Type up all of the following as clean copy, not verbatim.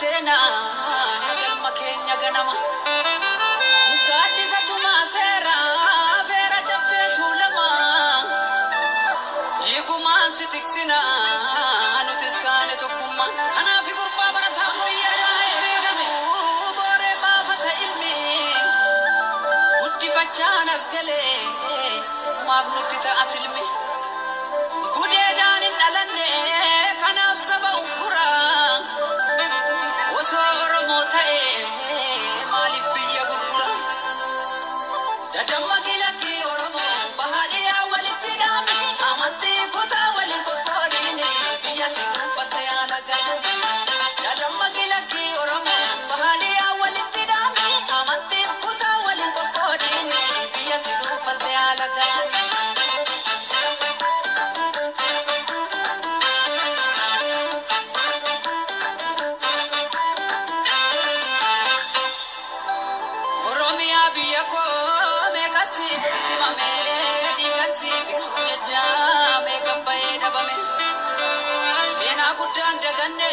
sena galma keenya ganama gaaddisa tumaa seera feera jaffeetu lama eegumaan si tiksina nutis kaane tokkummaa kanaafi gurbaa barataa mooyyaadhaa ereegame booree baafata ilmi guddifachaan as galee maaf nutti ta'a silmi gudeedhaan hin dhalanne kanaaf saba ukkuraa osoo Oromoo ta'ee maaliif biyya gurgura dadamma gilakki Oromoo bahaadhiyaa walitti dhaame amantii kutaa waliin qottoodhiin biyya si dhuunfatte yaalagaa dadamma gilakki Oromoo bahaadhiyaa walitti dhaame amantii kutaa waliin qottoodhiin biyya si dhuunfatte yaalagaa Guddaan daganne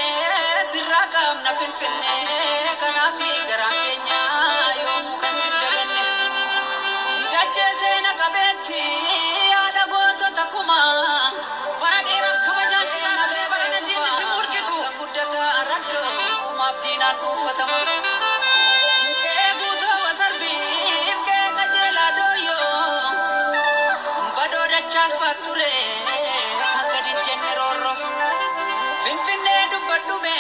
sirraa qaamna finfinne kanaafi garaa keenya yoomuu kan sin daganne dachee seena qabeetti yaada gootota kumaa bara dheeraaf kabajaan jiraattee bara dandeettii si murgitu guddataa raddoo maaf diinaan dhuunfatama kee guutoo wasarbiif kee qajeelaa dooyyoo badoo dachaas faatture kan gadin jenne roorroof finfinne dubbadhume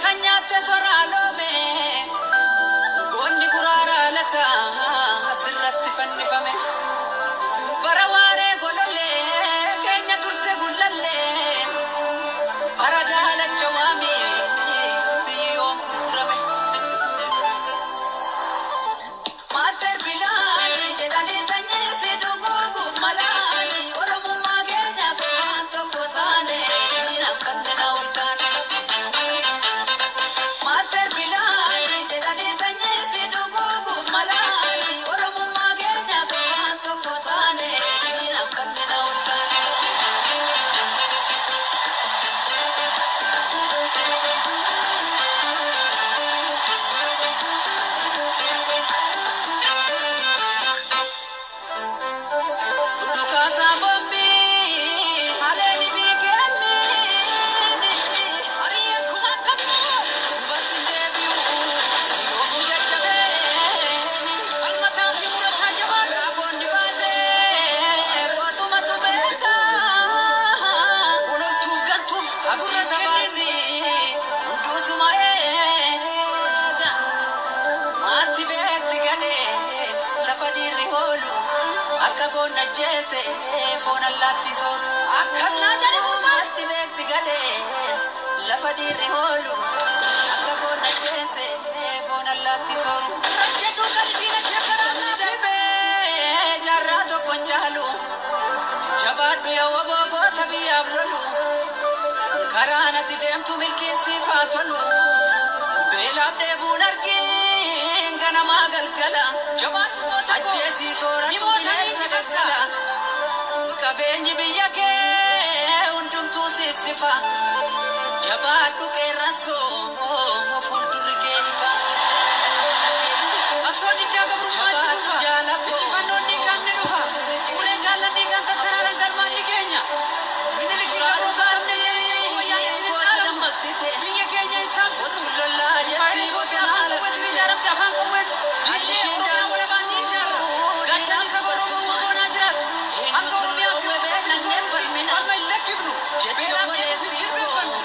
kan nyaatte soraaloome goonni guraaraa lata asirratti fannifame bara waaree golollee keenya turte gullallee bara daalacha waami biyyoon gurgurame maaster bilaani jedhanii sanyii si dhuguuguuf malaani oromummaa keenyaaf waan tokko taane Gonna jese fona lattiso akkasna jani gurbaatti beekti gade lafa dirri hoolu akka gonna jese fona lattiso jedhu qalbiina keessaa dhibe jarraa tokkon jaalu jabaadhu yaa waboota biyyaaf lolu karaa natti deemtu milkiinsiif haa tolu beelaaf deebuun argiin ganamaa galgala jabaadhu ajjeesii sooratu bineensa daggala qabeenyi biyya kee hundumtuu siif sifa jabaadhu qeerransoo fuuldurri kee ifa absoo diddaa gabrummaa jirufa injifannoon dhiigaan ni dhufa fuulee jaallan dhiigaan tattaraaraan galmaan ni keenya minilikii gabruu kaafne jedhee wayyaan jirin dhaalamu biyya keenya hin saamsitu baay'ee Itoophiyaa afaan qawween ijaaramte afaan qawween jillee Oromiyaa walabaan ni ijaarra gachaan isa Oromoo boonaa jiraatu akka Oromiyaa fi Oromiyaa falma hin lakkifnu beelaa fi jirbeeffannu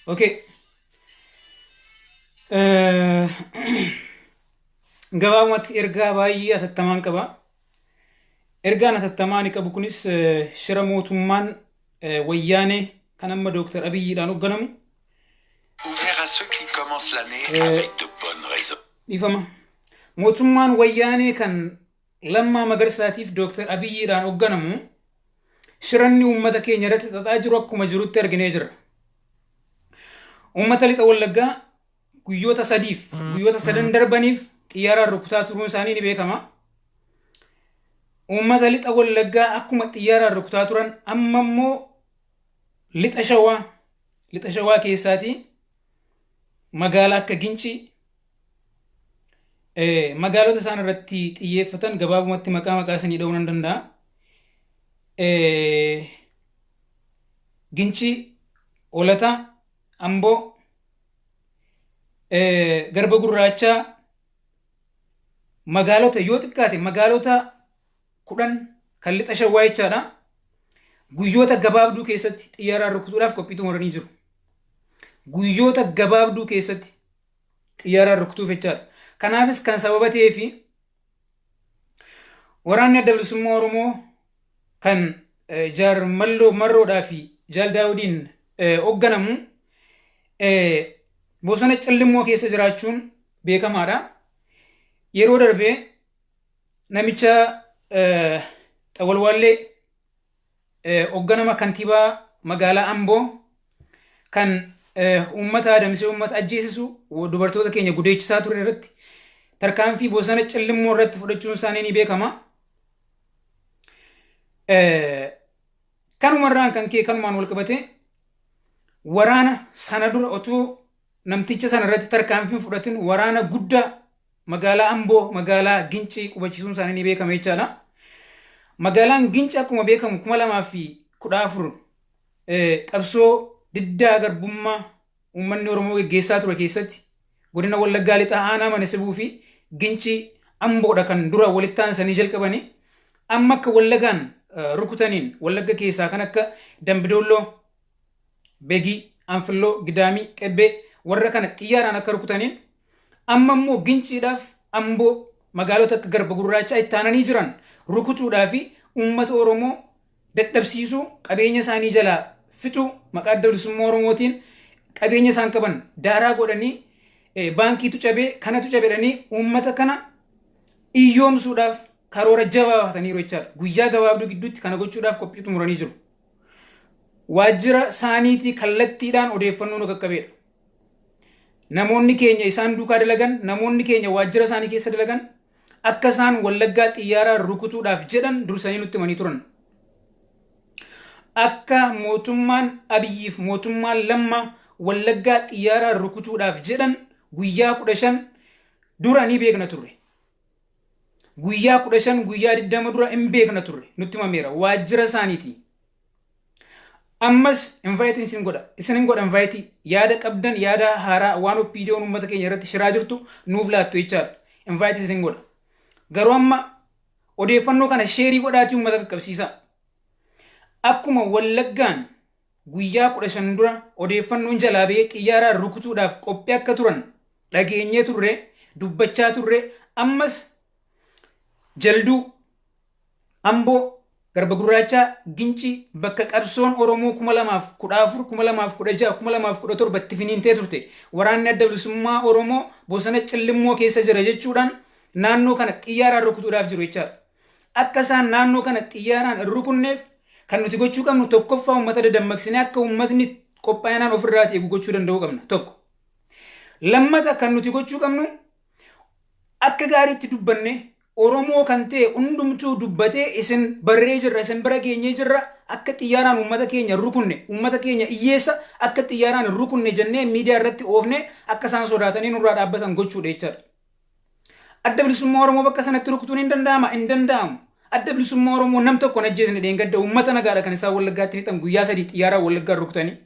Okay. Gabaabumatti ergaa baay'ee atattamaan qaba. Ergaan atattamaan qabu kunis shira mootummaan wayyaanee kan amma Dr. Abiyyiidhaan hoogganamu. Ouvert à ceux qui commencent l'année avec de bonnes raisons. Ifama. Mootummaan wayyaanee kan Lammaa Magarsaatiif Dr. Abiyyiidhaan hoogganamu shiranni uummata keenya irratti xaxaa jiru akkuma jirutti arginee jira. Uummata lixa Wallaggaa guyyoota sadan darbaniif xiyyaaraan rukutaa turuun isaanii ni beekama. Uummata lixa Wallaggaa akkuma xiyyaaraan rukutaa turan amma immoo lixa shawaa keessaatii magaalaa akka Gincii magaalota isaan irratti xiyyeeffatan gabaabumatti maqaa isaanii dha'uu nan danda'a. Gincii, Olataa, Amboo, Garba Gurraachaa magaalota yoo xiqqaate magaalota 10 kan lixa shawaa jechaadha. Guyyoota gabaabduu keessatti xiyyaaraan rukutuudhaaf qophiitu warranii jiru. Guyyoota gabaabduu keessatti xiyyaaraan rukutuuf jechaadha. Kanaafis kan sababa ta'eefi waraanni adda bilisummaa Oromoo kan Jaar Marroodhaa fi Jaal Daawudiin hoogganamu bosona Cillimmoo keessa jiraachuun beekamaadha. Yeroo darbee namicha Xawalwaallee hoogganama kantiibaa magaalaa Amboo kan uummata adamsee uummata ajjeesisu dubartoota keenya gudeechisaa ture irratti tarkaanfii bosona Cillimmoo irratti fudhachuun isaanii ni beekama. Kanumarraan kan kee kanumaan wal qabate waraana sana dura otoo namticha sana irratti tarkaanfiin fudhatin waraana guddaa magaalaa Amboo magaalaa Gincii qubachiisuun isaanii ni beekama jechaadha. Magaalaan Gincii akkuma beekamu 2014 qabsoo diddaa garbummaa uummanni Oromoo geggeessaa ture keessatti godina Wallaggaa lixaa aanaa Manisibuu fi Gincii Amboodha kan dura walitti aansanii jalqabanii amma akka Wallagaan rukutaniin Wallagga keessaa kan akka Dambidolloo, Begii, Anfilloo, Gidaamii, Qebbee warra kana xiyyaaraan akka rukutaniin amma immoo Ginciidhaaf Amboo magaalota akka Garba Gurraachaa itti aananii jiran rukutuudhaa fi uummata Oromoo dadhabsiisuu qabeenya isaanii jalaa fixuu maqaa adda bilisummaa Oromootiin qabeenya isaan qaban daaraa godhanii baankiitu cabee kanatu cabedhanii uummata kana iyyoomsuudhaaf karoora jabaa baataniiru jechaadha. Guyyaa gabaabduu gidduutti kana gochuudhaaf qophii xumuranii jiru. Waajjira isaaniitii kallattiidhaan odeeffannoo nu qaqqabeedha. Namoonni keenya isaan duukaa dalagan, namoonni keenya waajjira isaanii keessa dalagan akka isaan Wallaggaa xiyyaaraan rukutuudhaaf jedhan dursanii nutti himanii turan. Akka mootummaan Abiyyiif mootummaan Lammaa Wallaggaa xiyyaaraan rukutuudhaaf jedhan guyyaa 15 dura ni beekna turre. Guyyaa 15 guyyaa 20 dura hin beekna turre nutti himameera waajjira isaaniitii. Ammas invite isin godha invite yaada qabdan yaada haaraa waan oppiidiyoon uummata keenya irratti shiraa jirtu nuuf laattu jechaadha. Invite isin godha. Garuu amma odeeffannoo kana sheerii godhaatii uummata qaqqabsiisa. Akkuma Wallaggaan guyyaa 15 dura odeeffannoon jalaa ba'ee xiyyaaraan rukutuudhaaf qophii akka turan dhageenyee turre dubbachaa turre ammas Jalduu Amboo Garba Gurraachaa Gincii bakka qabsoon Oromoo 2014 2016 2017 itti finiintee turte waraanni adda bilisummaa Oromoo bosona Cillimmoo keessa jira jechuudhaan naannoo kana xiyyaaraan rukutuudhaaf jiru jechaadha. Akka isaan naannoo kana xiyyaaraan rukunneef kan nuti gochuu qabnu tokkoffaa uummata dadammaqsinee akka uummatni qophaa'inaan ofirraa eegu gochuu danda'uu qabna tokko. Lammata kan nuti gochuu qabnu akka gaariitti dubbanne Oromoo kan ta'e hundumtuu dubbatee isin barree jirra isin bira geenyee jirra akka xiyyaaraan uummata keenya rukunne uummata keenya iyyeessa akka xiyyaaraan rukunne jennee miidiyaa irratti oofne akka isaan sodaatanii nurraa dhaabbatan gochuudha jechaadha. Adda bilisummaa Oromoo bakka sanatti rukutuun hin danda'amu. Adda bilisummaa Oromoo nam tokko ajjeesne dheengadda uummata nagaadha kan isaan Wallaggaatti fixan guyyaa 3 xiyyaaraan Wallaggaan rukutanii.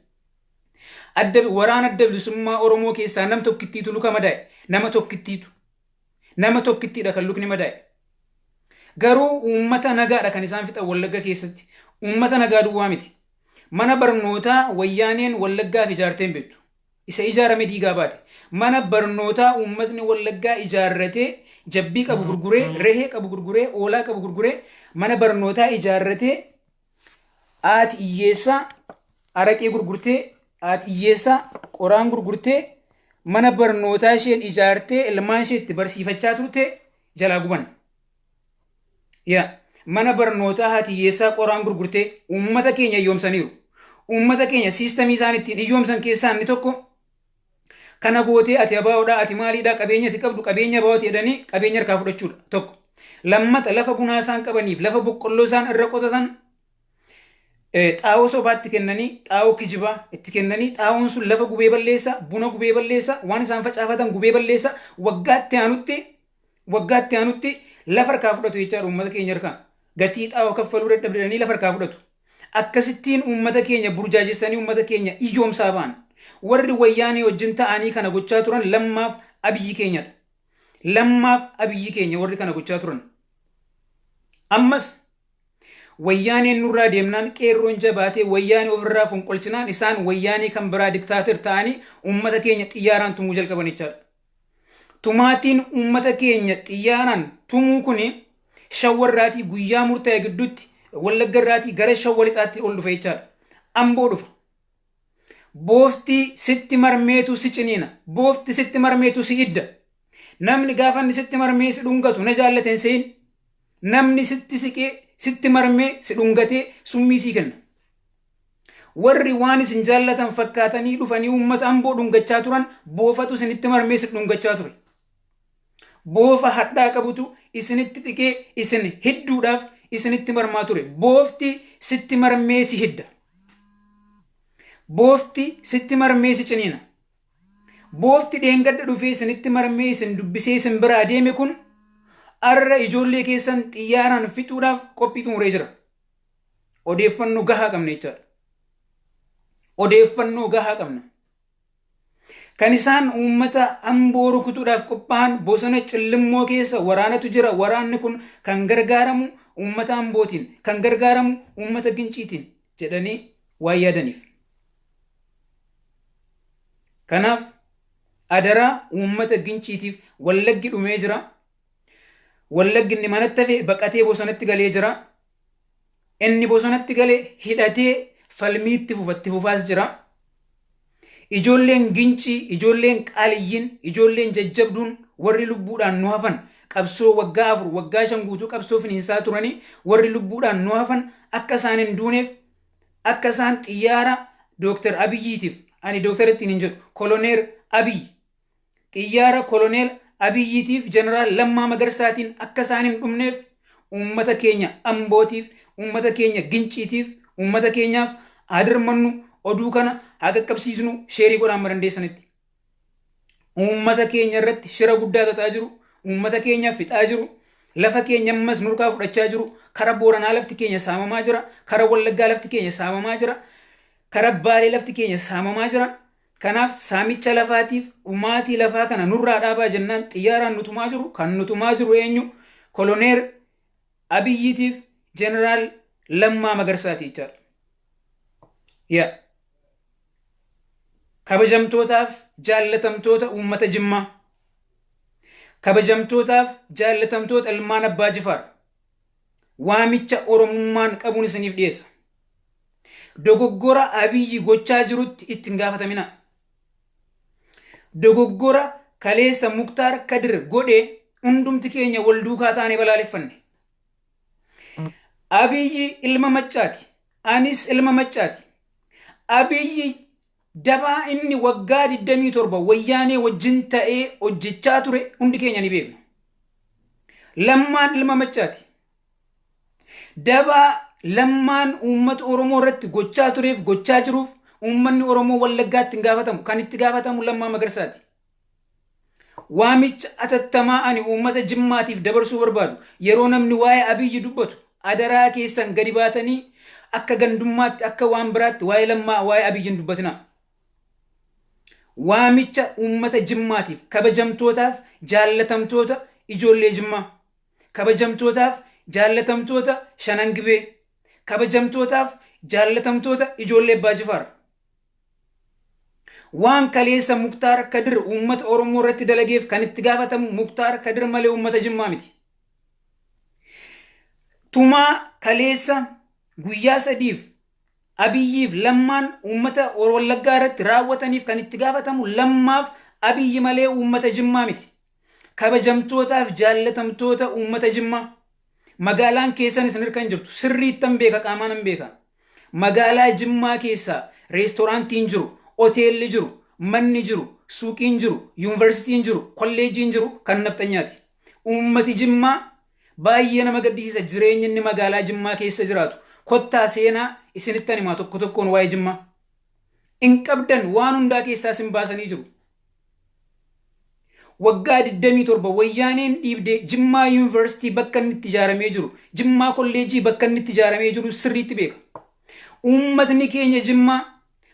Waraana adda bilisummaa Oromoo keessaa nam tokkittiitu luka madaa'e nama tokkittiidha kan lukni madaa'e. Garuu uummata nagaadha kan isaan fixan Wallagga keessatti. Uummata nagaa duwwaa miti. Mana barnootaa wayyaaneen Wallaggaaf ijaarteen beektu. Isa ijaarame diigaa baate. Mana barnootaa uummatni Wallaggaa ijaarratee jabbii qabu gurguree, rehee qabu gurguree, oolaa qabu gurguree mana barnootaa ijaarratee haati hiyyeessaa araqee gurgurtee, haati hiyyeessaa qoraan gurgurtee mana barnootaa isheen ijaartee ilmaan ishee itti barsiifachaa turte jalaa guban. Mana barnootaa haati hiyyeessaa qoraan gurgurtee uummata keenya iyyoomsaniiru. Uummata keenya siistamii isaan ittiin iyyoomsan keessaa inni tokko kana gootee ati abaa'oodhaa ati maaliidhaa qabeenya ati qabdu qabeenya abaa'ooti jedhanii qabeenya harkaa fudhachuudha tokko. Lammata lafa bunaa isaan qabaniif lafa boqqolloo isaan irra qotatan xaa'oo sobaatti kennanii xaa'oo kijibaa itti kennanii xaa'oon sun lafa gubee balleessa buna gubee balleessa waan isaan facaafatan gubee balleessa waggaatti aanutti lafa harkaa fudhatu jechaadha uummata keenya harkaa gatii xaa'oo kaffaluu dadhabdanii lafa harkaa fudhatu. Akkasittiin uummata keenya burjaajessanii uummata keenya iyyoomsaa ba'an. Warri wayyaanee wajjin ta'anii kana gochaa turan lammaaf abiyyi keenyadha. Lammaaf abiyyi keenya warri kana gochaa turan. Ammas wayyaaneen nurraa deemnaan qeerroon jabaatee wayyaanee ofirraa fonqolchinaan isaan wayyaanee kan biraa diktaatir ta'anii uummata keenya xiyyaaraan tumuu jalqaban jechaadha. Tumaatiin uummata keenya xiyyaaraan tumuu kuni shawwarraatii guyyaa murtaa'e gidduutti Wallaggarraatii gara Shawwa Lixaatti ol dhufa jechaadha. Amboo dhufa. Boofti sitti marmeetu si ciniina. Boofti sitti marmeetu si idda. Namni gaafa inni sitti marmee si dhungatu na jaallateen se'in. Namni sitti siqee sitti marmee si dhungatee summii sii kenna. Warri waan isin jaallatan fakkaatanii dhufanii uummata Amboo dhungachaa turan boofatu isinitti marmee si dhungachaa ture. Boofa hadhaa qabutu isinitti xiqee isin hidduudhaaf isinitti marmaa ture. Boofti sitti marmee si hidda. Boofti sitti marmee si ciniina. Boofti dheengadda dhufee isinitti marmee isin dubbisee isin biraa deeme kun arra ijoollee keessan xiyyaaraan fixuudhaaf qophii xumuree jira. Odeeffannoo gahaa qabna jechaadha. Odeeffannoo gahaa qabna. Kan isaan uummata Amboo rukutuudhaaf qophaa'an bosona cillimmoo keessa waraanatu jira. Waraanni kun kan gargaaramu uummata Ambootiin, kan gargaaramu uummata Ginciitiin jedhanii waan yaadaniif. Kanaaf adaraa uummata Ginciitiif Wallaggi dhumee jira. Wallaggi inni manatti hafe baqatee bosonatti galee jira. Inni bosonatti galee hidhatee falmiitti fufaas jira. Ijoolleen Gincii, ijoolleen Qaaliyyiin, ijoolleen jajjabduun warri lubbuudhaan nu hafan qabsoo waggaa 4 waggaa 5 guutuu qabsoo finiinsaa turanii warri lubbuudhaan nu hafan akka isaan hin duuneef akka isaan xiyyaara Dooktar Abiyyiitiif ani dooktarittiin hin jedhu Koloneer Abiyyi xiyyaara Koloneel Abiyyiitiif Jeneraal Lammaa Magarsaatiin akka isaan hin dhumneef uummata keenya Ambootiif uummata keenya Ginciitiif uummata keenyaaf adirmannu oduu kana haa qaqqabsiisnu sheerii godhaan marandeessanitti. Uummata keenya irratti shira guddaa tataa jiru. Uummata keenya fixaa jiru. Lafa keenya ammas nurkaa fudhachaa jiru. Kara Booranaa lafti keenya saamamaa jira. Kara Wallaggaa lafti keenya saamamaa jira. Kara Baalee lafti keenya saamamaa jira. Kanaaf saamicha lafaatiif dhumaatii lafaa kana nurraa dhaabaa jennaan xiyyaaraan nutumaa jiru. Kan nutumaa jiru eenyu? Koloneer Abiyyiitiif Jeneraal Lammaa Magarsaati jechaadha. Kabajamtootaaf jaallatamtoota uummata Jimmaa. Kabajamtootaaf jaallatamtoota ilmaan Abbaa Jifaar. Waamicha Oromummaan qabuun isiniif dhiyeessa. Dogoggora Abiyyi gochaa jirutti ittiin gaafatamina. Dogoggora kaleessa Muktaar Kadir godhee hundumti keenya wal duukaa taanee balaaleffanne. Abiyyi ilma maccaati. anis ilma maccaati. Abiyyi dabaa inni waggaa 27 wayyaanee wajjin ta'ee hojjechaa ture hundi keenya ni beekna. Lammaan ilma maccaati. Dabaa lammaan uummata Oromoo irratti gochaa tureef gochaa jiruuf uummanni Oromoo Wallaggaatti hin gaafatamu. Kan itti gaafatamu Lammaa Magarsaati. Waamicha atattamaa ani uummata Jimmaatiif dabarsuu barbaadu yeroo namni waa'ee Abiyyi dubbatu adaraa keessan gadi baatanii akka gandummaatti akka waan biraatti waa'ee Lammaa waa'ee Abiyyiin dubbatina. Waamicha uummata Jimmaatiif kabajamtootaaf jaallatamtoota ijoollee Jimmaa, kabajamtootaaf jaallatamtoota Shanangibee, kabajamtootaaf jaallatamtoota ijoollee Baajifaar. Waan kaleessa Muktaar Kadir uummata Oromoo irratti dalageef kan itti gaafatamu Muktaar Kadir malee uummata Jimmaa miti. Tumaa kaleessa guyyaa sadiif Abiyyiif Lammaan uummata Wallaggaa irratti raawwataniif kan itti gaafatamu Lammaaf Abiyyi malee uummata Jimmaa miti. Kabajamtootaaf jaallatamtoota uummata Jimmaa. Magaalaan keessan isin hirkan jirtu sirriittan beeka qaamaan hin beeka. Magaalaa Jimmaa keessaa reestooraantiin jiru, hoteelli jiru, manni jiru, suuqiin jiru, yuunivarsiitiin jiru, kolleejiin jiru kan naftanyaati. Uummati Jimmaa baay'ee nama gaddisiisa jireenya inni magaalaa Jimmaa keessa jiraatu. Kottaa seenaa isinittan himaa tokko tokkoon waa'ee Jimmaa. In qabdan waan hundaa keessaa isin baasanii jiru. Waggaa 27 wayyaaneen dhiibdee Jimmaa yuunivarsiitii bakka inni itti ijaaramee jiru, Jimmaa kolleejii bakka inni itti ijaaramee jiru sirriitti beeka. Uummatni keenya Jimmaa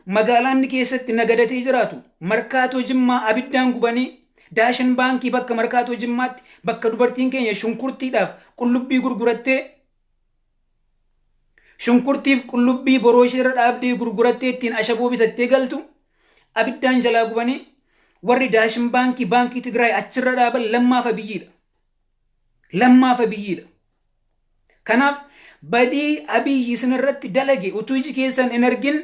magaalaan keessatti nagadatee jiraatu markaatoo Jimmaa abiddaan gubanii daashin baankii bakka markaatoo Jimmaatti bakka dubartiin keenya shunkurtiidhaaf qullubbii gurgurattee shunkurtiif qullubbii borooshii irra dhaabdee gurgurattee ittiin ashaboo bitattee galtu abiddaan jalaa gubanii warri daashin baankii Tigraay achirra dhaaban Lammaaf Abiyyiidha. Lammaaf Abiyyiidha. Kanaaf badii Abiyyi isinirratti dalage utuu iji keessan hin argin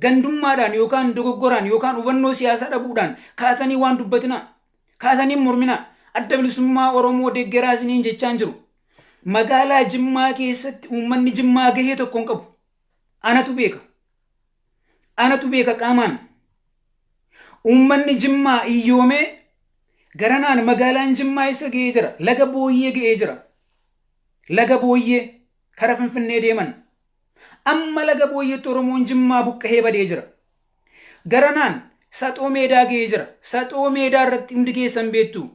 gandummaadhaan yookaan dogoggoraan yookaan hubannoo siyaasaa dhabuudhaan kaatanii waan dubbatina. Kaatanii mormina. Adda bilisummaa Oromoo deeggaraa isiniin jechaan jiru. Magaalaa Jimmaa keessatti uummanni Jimmaa gahee tokko hin qabu. Anatu beeka. Anatu beeka qaamaan. Uummanni Jimmaa iyyoomee garanaan magaalaan Jimmaa isa gahee jira. Laga Booyyee gahee jira. Laga Booyyee kara Finfinnee deeman. Amma laga Booyyeetti Oromoon Jimmaa buqqahee badee jira. Garanaan Saxoo Meedaa gahee jira. Saxoo Meedaa irratti hundi keessan beektu.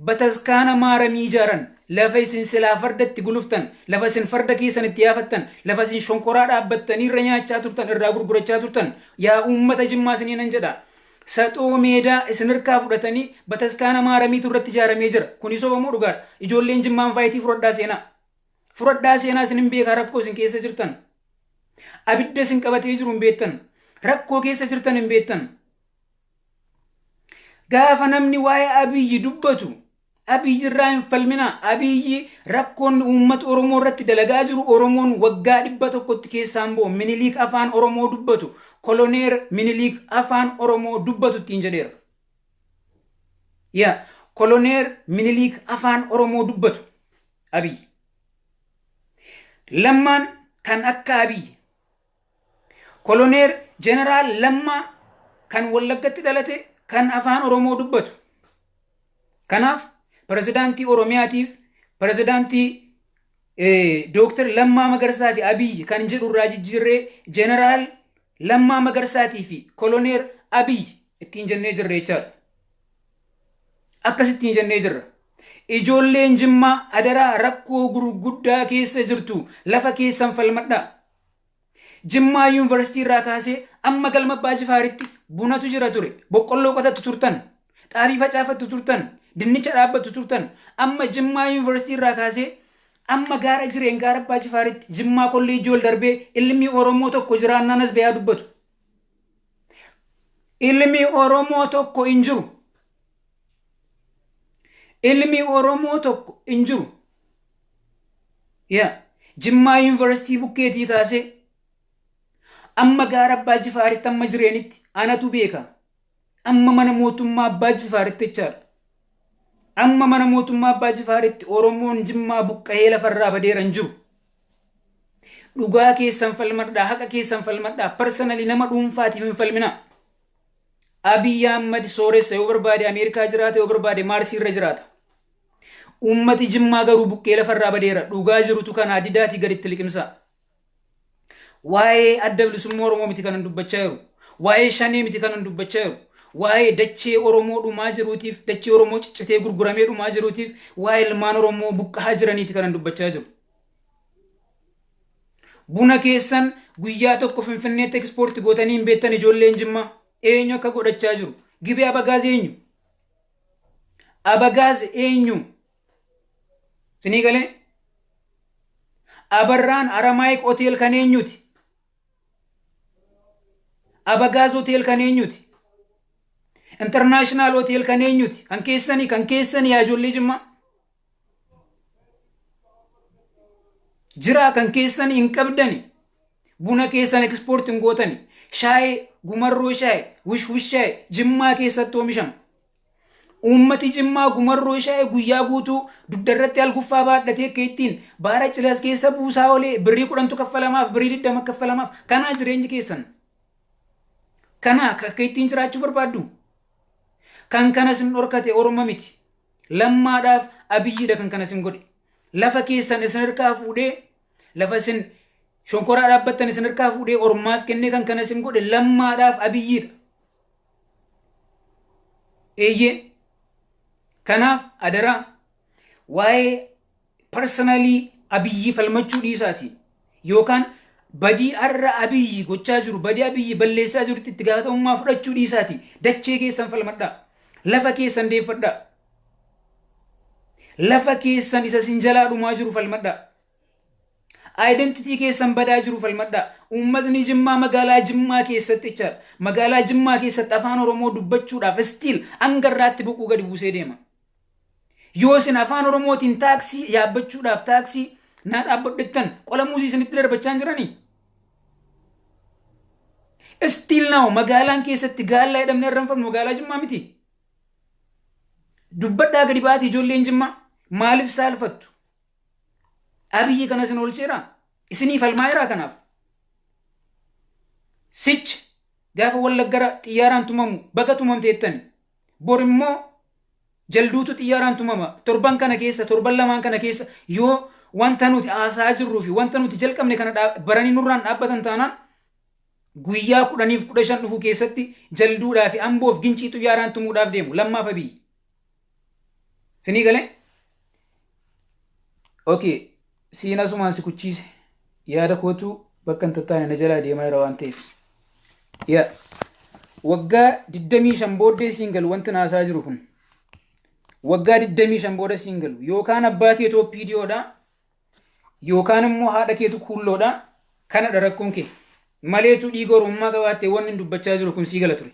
Bataskaana maaramii ijaaran. Lafa isin silaa fardatti guluftan, lafa isin farda keessan itti yaafattan, lafa isin shonkoraa dhaabbattanii irra nyaachaa turtan, irraa gurgurachaa turtan. Yaa uummata Jimmaa isiniinan jedha. Saxoo Meedaa isin hirkaa fudhatanii bataskaana maaramiitu irratti ijaaramee jira. Kuni sobamoo dhugaadha. Ijoolleen Jimmaan faayitii fudhadhaa seenaa. Fudhadhaa seenaa isin hin beekaa rakkoo isin keessa jirtan. Abidda isin qabatee jiru hin beektan. Rakkoo keessa jirtan hin beektan. Gaafa namni waa'ee Abiyyi dubbatu Abiyyi irraa hin falmina. Abiyyi rakkoon uummata Oromoo irratti dalagaa jiru Oromoon waggaa 100tti keessaan bo'o Miniliik afaan Oromoo dubbatu Koloneer Miniliik afaan Oromoo dubbatu ittiin jedheera. Yaa Koloneer Miniliik afaan Oromoo dubbatu Abiyyi. Lammaan kan akka Abiyyi. Koloneer Jeneraal Lammaa kan Wallaggatti dhalate kan afaan Oromoo dubbatu. Kanaaf Pirezidaantii Oromiyaatiif Pirezidaantii Dooktar Lammaa Magarsaa fi Abiyyi kan jedhu irraa jijjiirree Jeneraal Lammaa Magarsaatii fi Koloneer Abiyyi ittiin jennee jirra jechaadha. Akkasittiin jennee jirra. Ijoolleen Jimmaa adaraa rakkoo gurguddaa keessa jirtu lafa keessan falmadhaa. Jimmaa yuunivarsiitii irraa kaasee amma galma Baajifaaritti bunatu jira ture. Boqqolloo qotattu turtan. Xaafii facaafattu turtan. Dinnicha dhaabbattu turtan. Amma Jimmaa yuunivarsiitii irraa kaasee amma gaara jireen gaara Baajifaaritti Jimmaa kolleejjii ol darbee ilmi Oromoo tokko jiraannaan as bayaa dubbatu. Ilmi Oromoo tokko hin jiru. Ilmi Oromoo tokko hin jiru. Yaa Jimmaa yuunivarsiitii bukkeetii kaasee amma gaara Baajifaaritti amma jireenitti anatu beeka. Amma mana mootummaa Baajifaaritti jechaadha. Amma mana mootummaa Baajifaaritti Oromoon Jimmaa buqqahee lafarraa badeera hin jiru. dhugaa keessan falmadhaa haqa keessan falmadhaa personally nama dhuunfaatiif hin falmina. Abiy Ahmed sooressa yoo barbaade Ameerikaa jiraata yoo barbaade Maarsii irra jiraata. Ummati Jimmaa garuu buqqee lafarraa badeera. Dhugaa jirutu kana didaatii gaditti liqimsa. Waa'ee adda bilisummaa Oromoo miti kanan dubbachaa jiru. Waa'ee shanee miti kanan dubbachaa jiru. Waa'ee dachee Oromoo dhumaa jiruutiif dachee Oromoo ciccitee gurguramee dhumaa jiruutiif waa'ee ilmaan Oromoo buqqaa jiraniiti kanan dubbachaa jiru. Buna keessan guyyaa tokko Finfinneetti ekspoortii gootanii hin beektan ijoolleen Jimmaa eenyu akka godhachaa jiru. Gibee Abagaaz eenyu? Abagaaz eenyu? Sinii galee? Abarraan Aramaayik hotel kan eenyuti? Abagaaz hotel kan eenyuti? International hotel kan eenyuti? Kan keessanii yaa ijoollee Jimmaa. Jira kan keessanii hin qabdani. Buna keessan ekspoortii hin gootani. Shaayee, gumarroo shaayee, wish shaayee Jimmaa keessatti oomishama. Ummati Jimmaa gumarroo shaayee guyyaa guutuu dugdarratti alguffaa baadhatee akka ittiin baara cilas keessa buusaa olee birrii 10 kaffalamaaf birrii 20 kaffalamaaf kanaa jireenyi keessan. Kana akka ittiin jiraachuu barbaaddu. Kan kanas hin dhorkate Oromoo miti. Lammaadhaaf Abiyyiidha kan kanas hin godhe. Lafa keessan isin harkaa fuudhee lafa isin shonkoraa dhaabbattan isin harkaa fuudhee Orommaaf kennee kan kanas hin godhe lammaadhaaf Abiyyiidha. Eeyyee. Kanaaf adaraa waa'ee personally Abiyyi falmachuu dhiisaati yookaan badii har'a Abiyyi gochaa jiru badii Abiyyi balleessaa jirutti itti gaafatamummaa fudhachuu dhiisaati. Dachee keessan falmadhaa. Lafa keessan deeffadhaa. Lafa keessan isa sin jalaa dhumaa jiru falmadhaa. Identity keessan badaa jiru falmadhaa. Uummatni Jimmaa magaalaa Jimmaa keessatti jechaadha. Magaalaa Jimmaa keessatti afaan Oromoo dubbachuudhaaf still hangarraatti buquu gadi buusee deema. Yoo isin afaan Oromootiin taaksii yaabbachuudhaaf taaksii naa dhaabbadhettan qola muuzii isinitti darbachaa hin jiranii. Still now magaalaan keessatti gaallaa jedhamne irraanfamnu magaalaa Jimmaa miti. Dubbadhaa gadi baati ijoolleen Jimmaa maaliif saalfattu? Abiyyi kana isin oolcheera. Isinii falmaa jiraa kanaaf. Sich gaafa Wallaggara xiyyaaraan tumamu baga tumamteettani. Bor immoo jalduutu xiyyaaraan tumama. Torban kana keessa torban lamaan kana keessa yoo wanta nuti haasaa jirruu fi wanta nuti jalqabne kana baranii nurraan dhaabbatan taanaan guyyaa 10-15 dhufu keessatti jalduudhaa fi amboof gincii xiyyaaraan tumuudhaaf deemu lammaaf Abiyyi. Sinii galee? Okay. Siina sumaan si kuchiise yaada kootu bakka hin tattaane na jalaa deemaa jira waan ta'eef. Waggaa 25 booddee siin galu wanti naasaa jiru kun. Waggaa 25 booda siin galu yookaan abbaa keetu OPDOdha yookaan immoo haadha keetu kuulloodha kanadha rakkoon kee. Maleetu dhiiga Oromummaa qabaattee wanni hin dubbachaa jiru kun sii gala ture.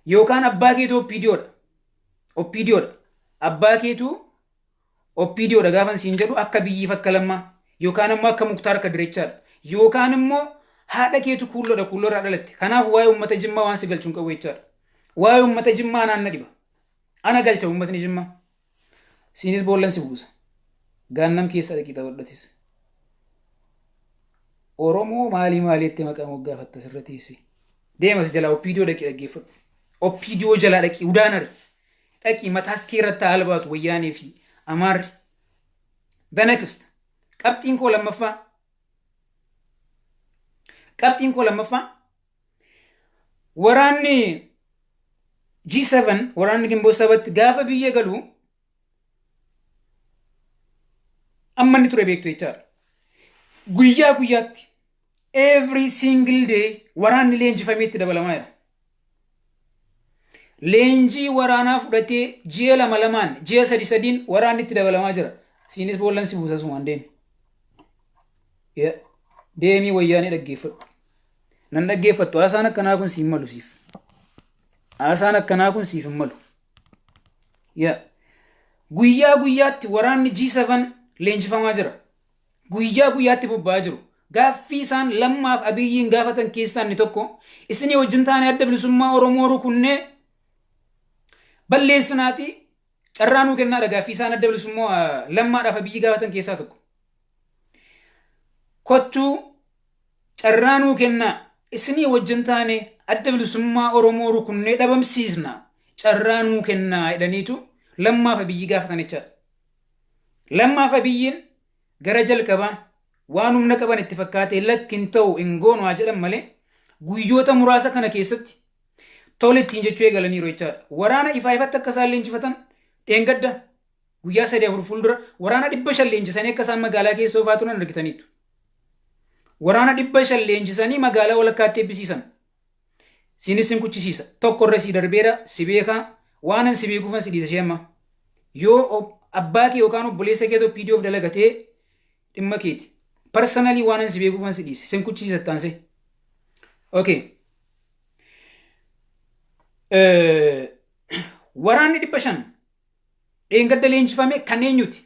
Yookaan abbaa keetu OPDOdha. Abbaa keetu OPDOdha gaafan siin jedhu akka Biyyiif akka Lammaa yookaan immoo akka Muktaar Kadirechaadha yookaan immoo haadha keetu kuulloodhaa dhalatte. Kanaaf waa'ee uummata Jimmaa waan si galchuun qabu jechaadha. Waa'ee uummata Jimmaa naan na dhiba. Ana galcha uummatni Jimmaa. Siinis boollan si buusa. Gaannam keessa dhaqii taphatis. Oromoo maalii itti maqaa moggaafatta sirra teessee. Deemas jalaa OPDO dhaqii dhaggeeffadhu. OPDO jalaa dhaqii udaanari. Dhaqii mataas kee irratti haala baatu wayyaanee fi Amaarri. The next. Qabxiin koo lammaffaa. Waraanni G7 waraanni Gimboo Sabatti gaafa biyya galu amma inni ture beektu jechaadha. Guyyaa guyyaatti every single day waraanni leenjifamee itti dabalamaa jira. Leenjii waraanaa fudhatee ji'a 2 ji'a 3 waraanni itti dabalamaa jira. Siinis boollan si buusa sumaan deemi. Deemii wayyaanee dhaggeeffadhu. Nan dhaggeeffattu haasaan akkanaa kun siif malu siif. Haasaan akkanaa kun siif hin malu. Guyyaa guyyaatti waraanni G7 leenjifamaa jira. Guyyaa guyyaatti bobba'aa jiru. Gaaffii isaan Lammaaf Abiyyiin gaafatan keessaa inni tokko isinii wajjin taane adda bilisummaa Oromoo rukunnee balleessinaati carraa nuu kennaadha. Gaaffii isaan adda bilisummaa Lammaadhaaf Abiyyi gaafatan keessaa tokko. kottuu carraanuu kennaa isinii wajjin taane adda bilisummaa Oromoo rukunnee dhabamsiisna carraanuu kennaa jedhaniitu Lammaaf Abiyyi gaafatan jechaadha. Lammaaf Abiyyiin gara jalqabaa waan humna qaban itti fakkaatee lakkin ta'u hin goonu haa jedhan malee guyyoota muraasa kana keessatti tole ittiin jechuu eegalaniiru jechaadha. Waraana ifaa ifatti akka isaan leenjifatan dheengadda guyyaa 3-4 fuuldura waraana 500 leenjisanii akka isaan magaalaa keessa oofaa turan argitaniitu. Waraana 500 leenjisanii magaalaa walakkaatti eebbisiisan. Sinis sin kuchisiisa. Tokko irra si darbeera si beekaa waanan si beekuufan si dhiisa sheemma. Yoo abbaa kee yookaan obboleessa kee PDF dalagatee dhimma keeti. Personally waanan si beekuufan si dhiisa. Sin kuchisiisa taanse. Okay. Waraanni 500 dheengadda leenjifame kan eenyuti?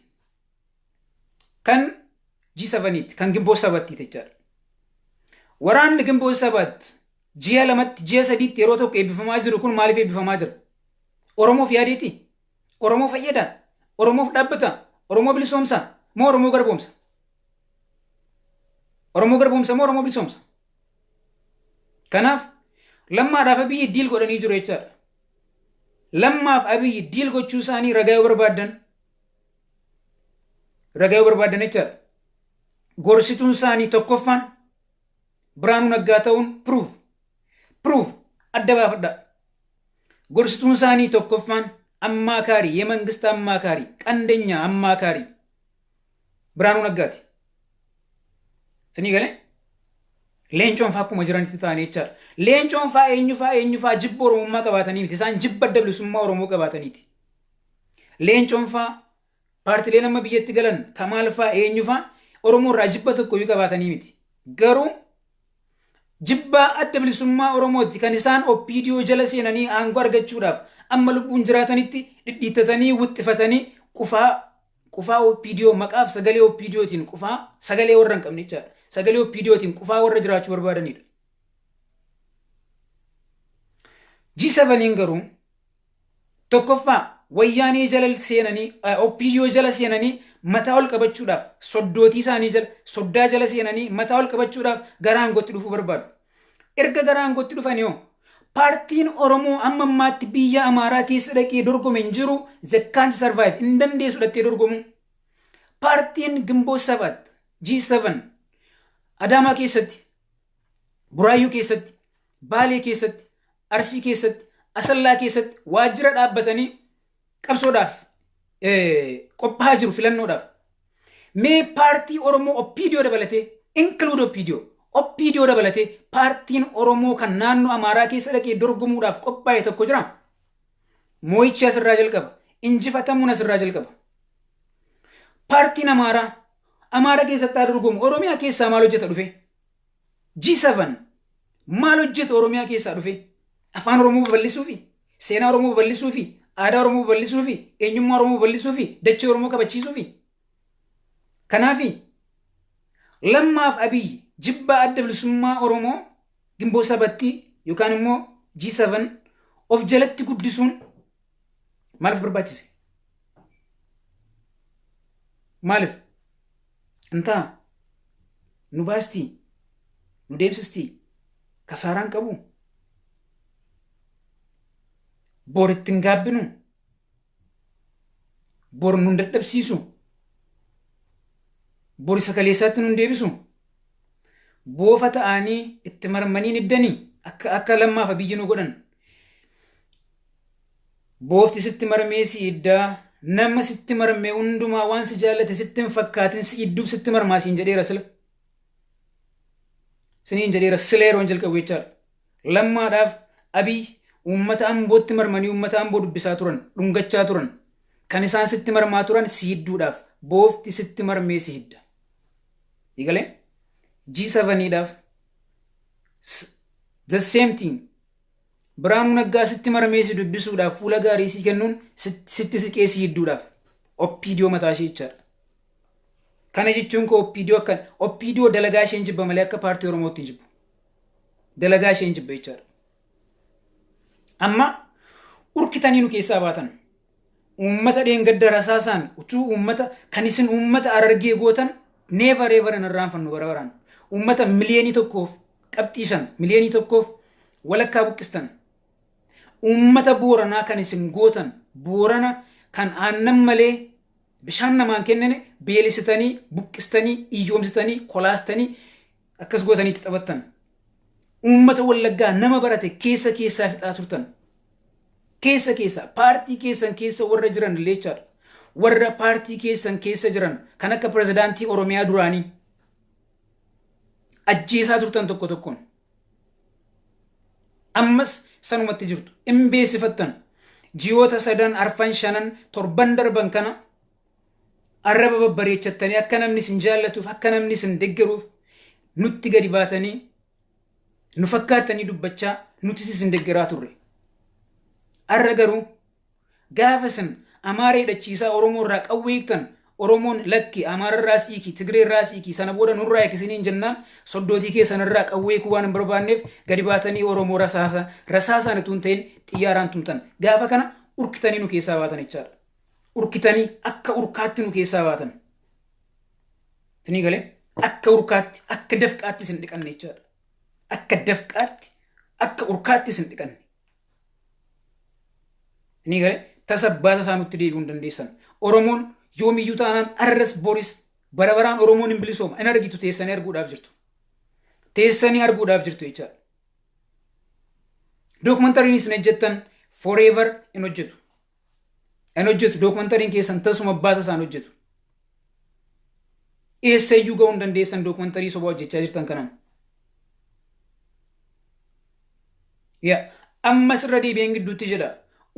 Kan G7ti, kan Gimboo 7ti jechaadha. Waraanni Gimboo 7 ji'a 2 ji'a 3 yeroo tokko eebbifamaa jiru kun maaliif eebbifamaa jira? Oromoof yaadeeti? Oromoo fayyada? Oromoof dhaabbata? Oromoo bilisoomsa? Moo Oromoo garboomsa? Oromoo garboomsa moo Oromoo bilisoomsa? Kanaaf lammaadhaaf Abiyyi diil godhanii jiru jechaadha. Lammaaf Abiyyi diil gochuu isaanii ragaa yoo barbaadan jechaadha. Gorsituun isaanii tokkoffaan Biraanuu Naggaa ta'uun proof adda baafadha. Gorsituun isaanii tokkoffaan አማካሪ የመንግስት አማካሪ ቀንደኛ አማካሪ ብርሃኑ ነጋቲ ስኒገለ ሌንጮን ፋኩ መጅራንቲ ታኔ ይቻል ሌንጮን ፋ ኤኙፋ ጅቦሮ ማቀባተኒ ቢሳን ጅበደብሉ ሱማ ኦሮሞ ቀባተኒቲ ሌንጮን ፋ ፓርቲ ለነመ ቢየት ገለን ከማልፋ ኤኙፋ ኦሮሞ ራጅበት እኮ ይቀባተኒ ሚቲ ገሩ ጅባ አደብሉ ሱማ ኦሮሞቲ ከኒሳን ኦፒዲዮ ጀለሲነኒ አንጓርገቹዳፍ አመልቡን ጅራተኒቲ ዲዲተተኒ ውጥፈተኒ ቁፋ ኦፒዲዮ መቃፍ ሰገሌ ኦፒዲዮቲን ቁፋ ሰገሌ ወረን ቀምኒቻ ሰገሌ ኦፒዲዮቲን ቁፋ ወረ ጅራቹ በርባደኒ G7 ingaro tokkoffa wayyaanii jalal seenanii OPDO jala seenanii mataa ol qabachuudhaaf soddootii isaanii jala soddaa jala seenanii mataa ol qabachuudhaaf garaan gotti dhufu barbaadu. Erga garaan gotti dhufanii paartiin Oromoo amma ammaatti biyya Amaaraa keessa dhaqee dorgome hin jiru they can't survive hin dandeessu dhattee dorgomu. Paartiin Gimboo 7 G7 Adaamaa keessatti Buraayyuu keessatti Baalee keessatti Arsii keessatti Asallaa keessatti waajjira dhaabbatanii qabsoodhaaf qophaa jiru filannoodhaaf. Mee paartii Oromoo OPDO dabalatee include OPDO dabalatee paartiin Oromoo kan naannoo Amaaraa keessa dhaqee dorgomuudhaaf qophaa'e tokko jira. Moo'ichi asirraa jalqaba. Injifatamuun asirraa jalqaba. Paartiin Amaaraa keessatti dorgomu Oromiyaa keessaa maal hojjeta dhufe? G7 maal hojjeta Oromiyaa keessaa dhufe? Afaan Oromoo babal'isuufi, seenaa Oromoo babal'isuufi, aadaa Oromoo babal'isuufi, eenyummaa Oromoo babal'isuufi, dachee Oromoo kabachiisuufi. Kanaafi lammaaf Abiyyi jibbaa adda bilisummaa Oromoo Gimboo 7 yookaan immoo G7 of jalatti guddisuun maaliif barbaachise? Maaliif? Intaa nu baastii, nu deebisistii, kasaaraan qabu. Borittin gaabbinu bor nun dadhabsiisu bori sakaleessaatti nun deebisu boofa ta'anii itti marmanii niddanii akka lammaaf Abiyyi nu godhan boofti sitti marmee si iddaa nama sitti marmee hundumaa waan si jaallate sitti hin fakkaatin si idduuf sitti marmaa siin jedheera siniin jedheera sileeroon jalqabu jechaadha. Lammaadhaaf Abiyyi ummata ambootti marmanii ummata amboo dubbisaa turan dhungachaa turan kan isaan sitti marmaa turan si hidduudhaaf boofti sitti marmee si hidda. Egalee G7dhaaf the same thing Biraanuu Naggaa sitti marmee si dubbisuudhaaf fuula gaarii si kennuun sitti siqee si hidduudhaaf OPDO mataa ishee jechaadha. Kana jechuun ko OPDO dalagaa isheen jibba malee akka paartii Oromootti jibbu. Dalagaa isheen jibba jechaadha. Amma urkitanii nu keessaa baatan uummata dheengadda rasaasaan utuu uummata kan isin uummata Harargee gootan never ever in irraanfannu barabaraan ummata miliyoonii tokkoof qabxii 5 miliyoonii tokkoof walakkaa buqqistan ummata booranaa kan isin gootan boorana kan aannan malee bishaan namaan kennine beelisitanii buqqistanii iyyoomsitanii kolaastanii akkas gootanii taphattan ummata wallaggaa nama barate keessa fixaa turtan keessa paartii keessan keessa warra jiran leechaadha warra paartii keessan keessa jiran kan akka pirezidaantii Oromiyaa duraanii ajjeesaa turtan tokko tokkoon ammas sanumatti jirtu imbeesifattan ji'oota 3 4 5 7 darban kana arraba babbareechattanii akka namni isin jaallatuuf akka namni isin deggeruuf nutti gadi baatanii nu fakkaatanii dubbachaa nuti isin deggeraa turre arra garuu gaafa isin Amaaree dhachiisaa Oromoo irraa qawweektan Oromoon lakki Amaara irraa siiki Tigree irraa siiki sana booda nurraa eegisiniin jennaan soddootii keessan irraa qawweekuu waan hin barbaanneef gadi baatanii Oromoo rasaasaan utuu hin ta'in xiyyaaraan tumtan gaafa kana urkitanii nu keessaa baatan jechaadha urkitanii akka urkaatti nu keessaa baatan tinii galee akka urkaatti akka dafqaatti isin dhiqanne jechaadha akka dafqaatti akka urkaatti isin dhiqanne tinii galee tasabbaata isaanutti deebi'uu hin dandeessan Oromoon yoomiyyuu taanaan arras boris barabaraan Oromoon hin bilisooma in argitu teessanii arguudhaaf jirtu jechaadha dookumentariin isin hojjettan forever in hojjetu dookumentariin keessan tasuma baata isaan hojjetu eessayyuu ga'uu hin dandeessan dookumentarii sobaa hojjechaa jirtan kanaan ammas irra deebi'een gidduutti jedha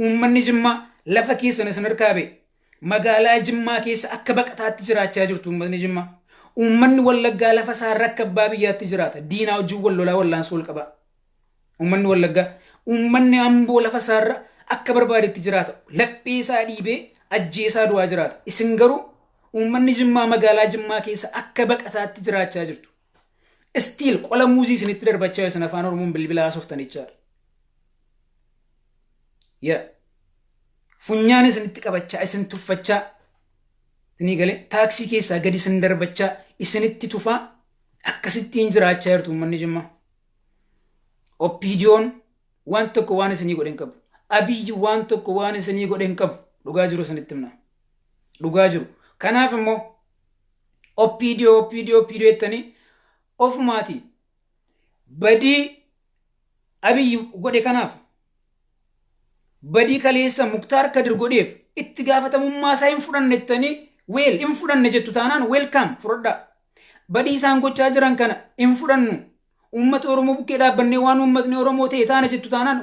uummanni Jimmaa lafa keessan isin harkaabe magaalaa Jimmaa keessa akka baqataatti jiraachaa jirtu uummanni Jimmaa uummanni Wallaggaa lafa isaarra akka abbaa biyyaatti jiraata diinaa wajjin wal lolaa wallaansa wal qaba uummanni Wallaggaa uummanni Amboo lafa isaarra akka barbaadetti jiraata laphee isaa dhiibee ajjeesaa du'aa jiraata isin garuu uummanni Jimmaa magaalaa Jimmaa keessa akka baqataatti jiraachaa jirtu stiil qola muuzii isinitti darbachaa isin afaan Oromoon bilbilaa haasoftan jechaadha funyaan isinitti qabachaa isin tuffachaa tinii galee taaksii keessaa gadi isin darbachaa isinitti tufaa akkasittiin jiraachaa jirtu uummanni Jimmaa Oppiidiyoon waan tokko waan isinii godhen qabu Abiyyi waan tokko waan isinii godhen qabu dhugaa jiru isinitti himna dhugaa jiru kanaaf immoo Oppiidiyoo jettanii ofumaatii badii Abiyyi godhe kanaaf badii kaleessa Muktaar Kadir godheef itti gaafatamummaa isaa hin fudhannettanii hin fudhanne jettu taanaan welcome fudhadhaa badii isaan gochaa jiran kana hin fudhannu uummata Oromoo bukkee dhaabbannee waan uummatni Oromoo ta'e taana jettu taanaan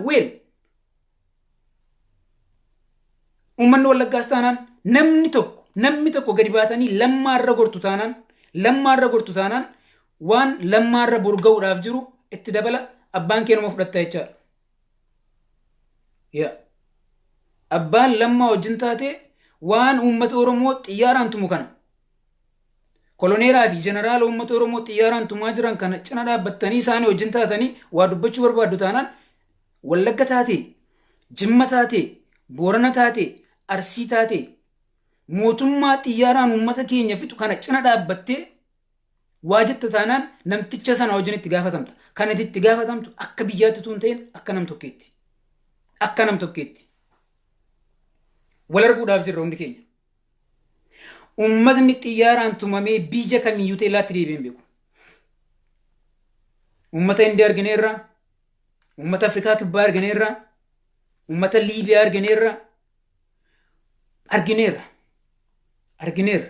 uummanni Wallaggaas taanaan namni tokko gadi baatanii lammaarra gortu taanaan waan lammaarra burga'uudhaaf jiru itti dabala abbaan keenuma fudhatta jechaadha abbaan lammaa wajjin taate waan uummata Oromoo xiyyaaraan tumu kana koloneeraa fi jeneraala uummata Oromoo xiyyaaraan tumaa jiran kana cina dhaabbattanii isaanii wajjin taatanii waa dubbachuu barbaaddu taanaan Wallagga taate Jimma taate Boorana taate Arsii taate mootummaa xiyyaaraan uummata keenya fixu kana cina dhaabbattee waa jetta taanaan namticha sana wajjin itti gaafatamta kan itti gaafatamtu akka biyyaatti tuun ta'in akka nam tokkeetti wal arguudhaaf jirra hundi keenya uummatni xiyyaaraan tumamee biyya kamiyyuu teellaatti deebi'een beeku uummata Indii argineerra uummata Afrikaa kibbaa argineerra uummata Liibiyaa argineerra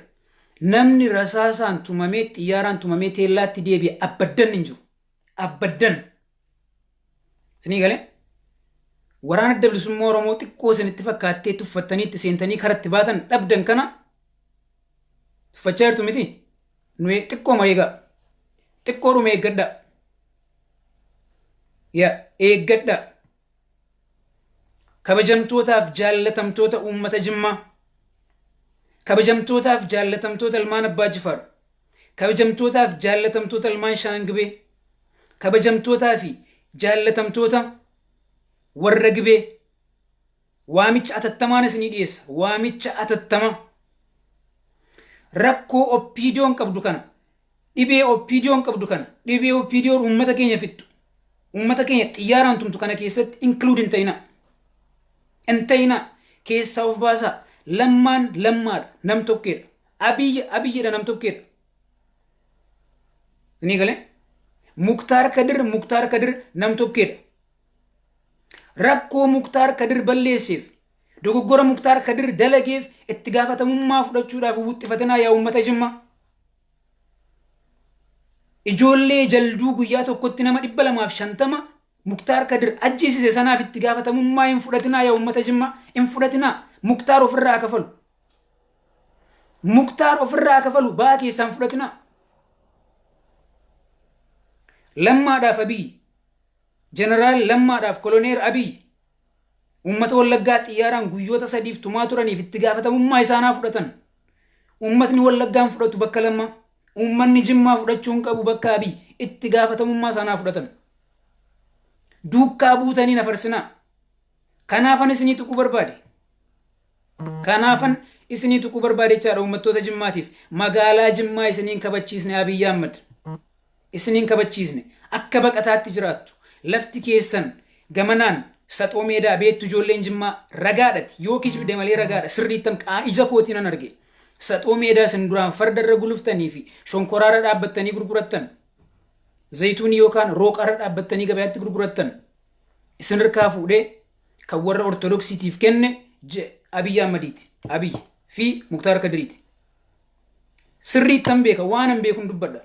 namni rasaasaan tumamee xiyyaaraan tumamee teellaatti deebi'e abaddan hin jiru abaddan sinii galee waraana adda bilisummaa Oromoo xiqqoo isinitti fakkaattee tuffattanii itti seentanii karatti baatan dhabdan kana tuffachaa jirtu miti nu xiqqooma eegaa xiqqoodhuma eeggadha kabajamtootaaf jaallatamtoota uummata Jimmaa kabajamtootaaf jaallatamtoota ilmaan Abbaa Jifaar kabajamtootaaf jaallatamtoota ilmaan Shaangibee kabajamtootaa fi jaallatamtoota warra Gibee waamicha atattamaan isinii dhiyeessa waamicha atattama rakkoo Oppiidiyoon qabdu kana dhibee oppiidiyoon qabdu kana dhibee oppiidiyoon uummata keenya fixxu uummata keenya xiyyaaraan tumtu kana keessatti include hin ta'ina keessaa of baasaa. Lammaan lammaadha nam tokkeedha. Abiyyiidha nam tokkeedha. Ni galee Muktaar Kadir nam tokkeedha. Rakkoo Muktaar Kadir balleesseef dogoggora Muktaar Kadir dalageef itti gaafatamummaa fudhachuudhaaf wuxxifatanaa yaa uummata Jimmaa. Ijoollee jalduu guyyaa tokkotti nama 250 Muktaar Kadir ajjeesise sanaaf itti gaafatamummaa hin fudhatinaa yaa uummata Jimmaa. Hin fudhatinaa. Muktaar ofirraa kafalu. Muktaar ofirraa kafalu baa keessaan fudhatinaa. Lammaadhaaf Abiyyi. Jeneraal Lammaadhaaf Koloneer Abiyyi. Uummata Wallaggaa xiyyaaraan guyyoota 3 tumaa turaniif itti gaafatamummaa isaanaa fudhatan. Uummatni Wallaggaan fudhatu bakka Lammaa. Uummanni Jimmaa fudhachuun qabu bakka Abiyyi itti gaafatamummaa isaanaa fudhatan. Duukaa buutanii nafarsinaa. Kanaafan isinii tuquu barbaade. Kanaafan isinii tuquu barbaadechaadha uummattoota Jimmaatiif. Magaalaa Jimmaa isiniin kabachiisne Abiyyi Ahmad. Isiniin kabachiisne akka baqataatti jiraattu. Lafti keessan gamanaan saxoo meedaa beettu ijoolleen Jimmaa ragaadhati. Yoo kijibde malee ragaadha. Sirriittan ija kootiin nan arge. Saxoo meedaa isin duraan fardarra guluftanii fi shonkoraarra dhaabbattanii gurgurattan. Zayituunii yookaan rooqarra dhaabbattanii gabayaatti gurgurattan. Isin hirkaa fuudhee kan warra Ortodoksiitiif kenne Abiyyi Ahmadiiti. Abiyyi fi Muktaar Kadiriiti. Sirriittan beeka waan an beekun dubbadha.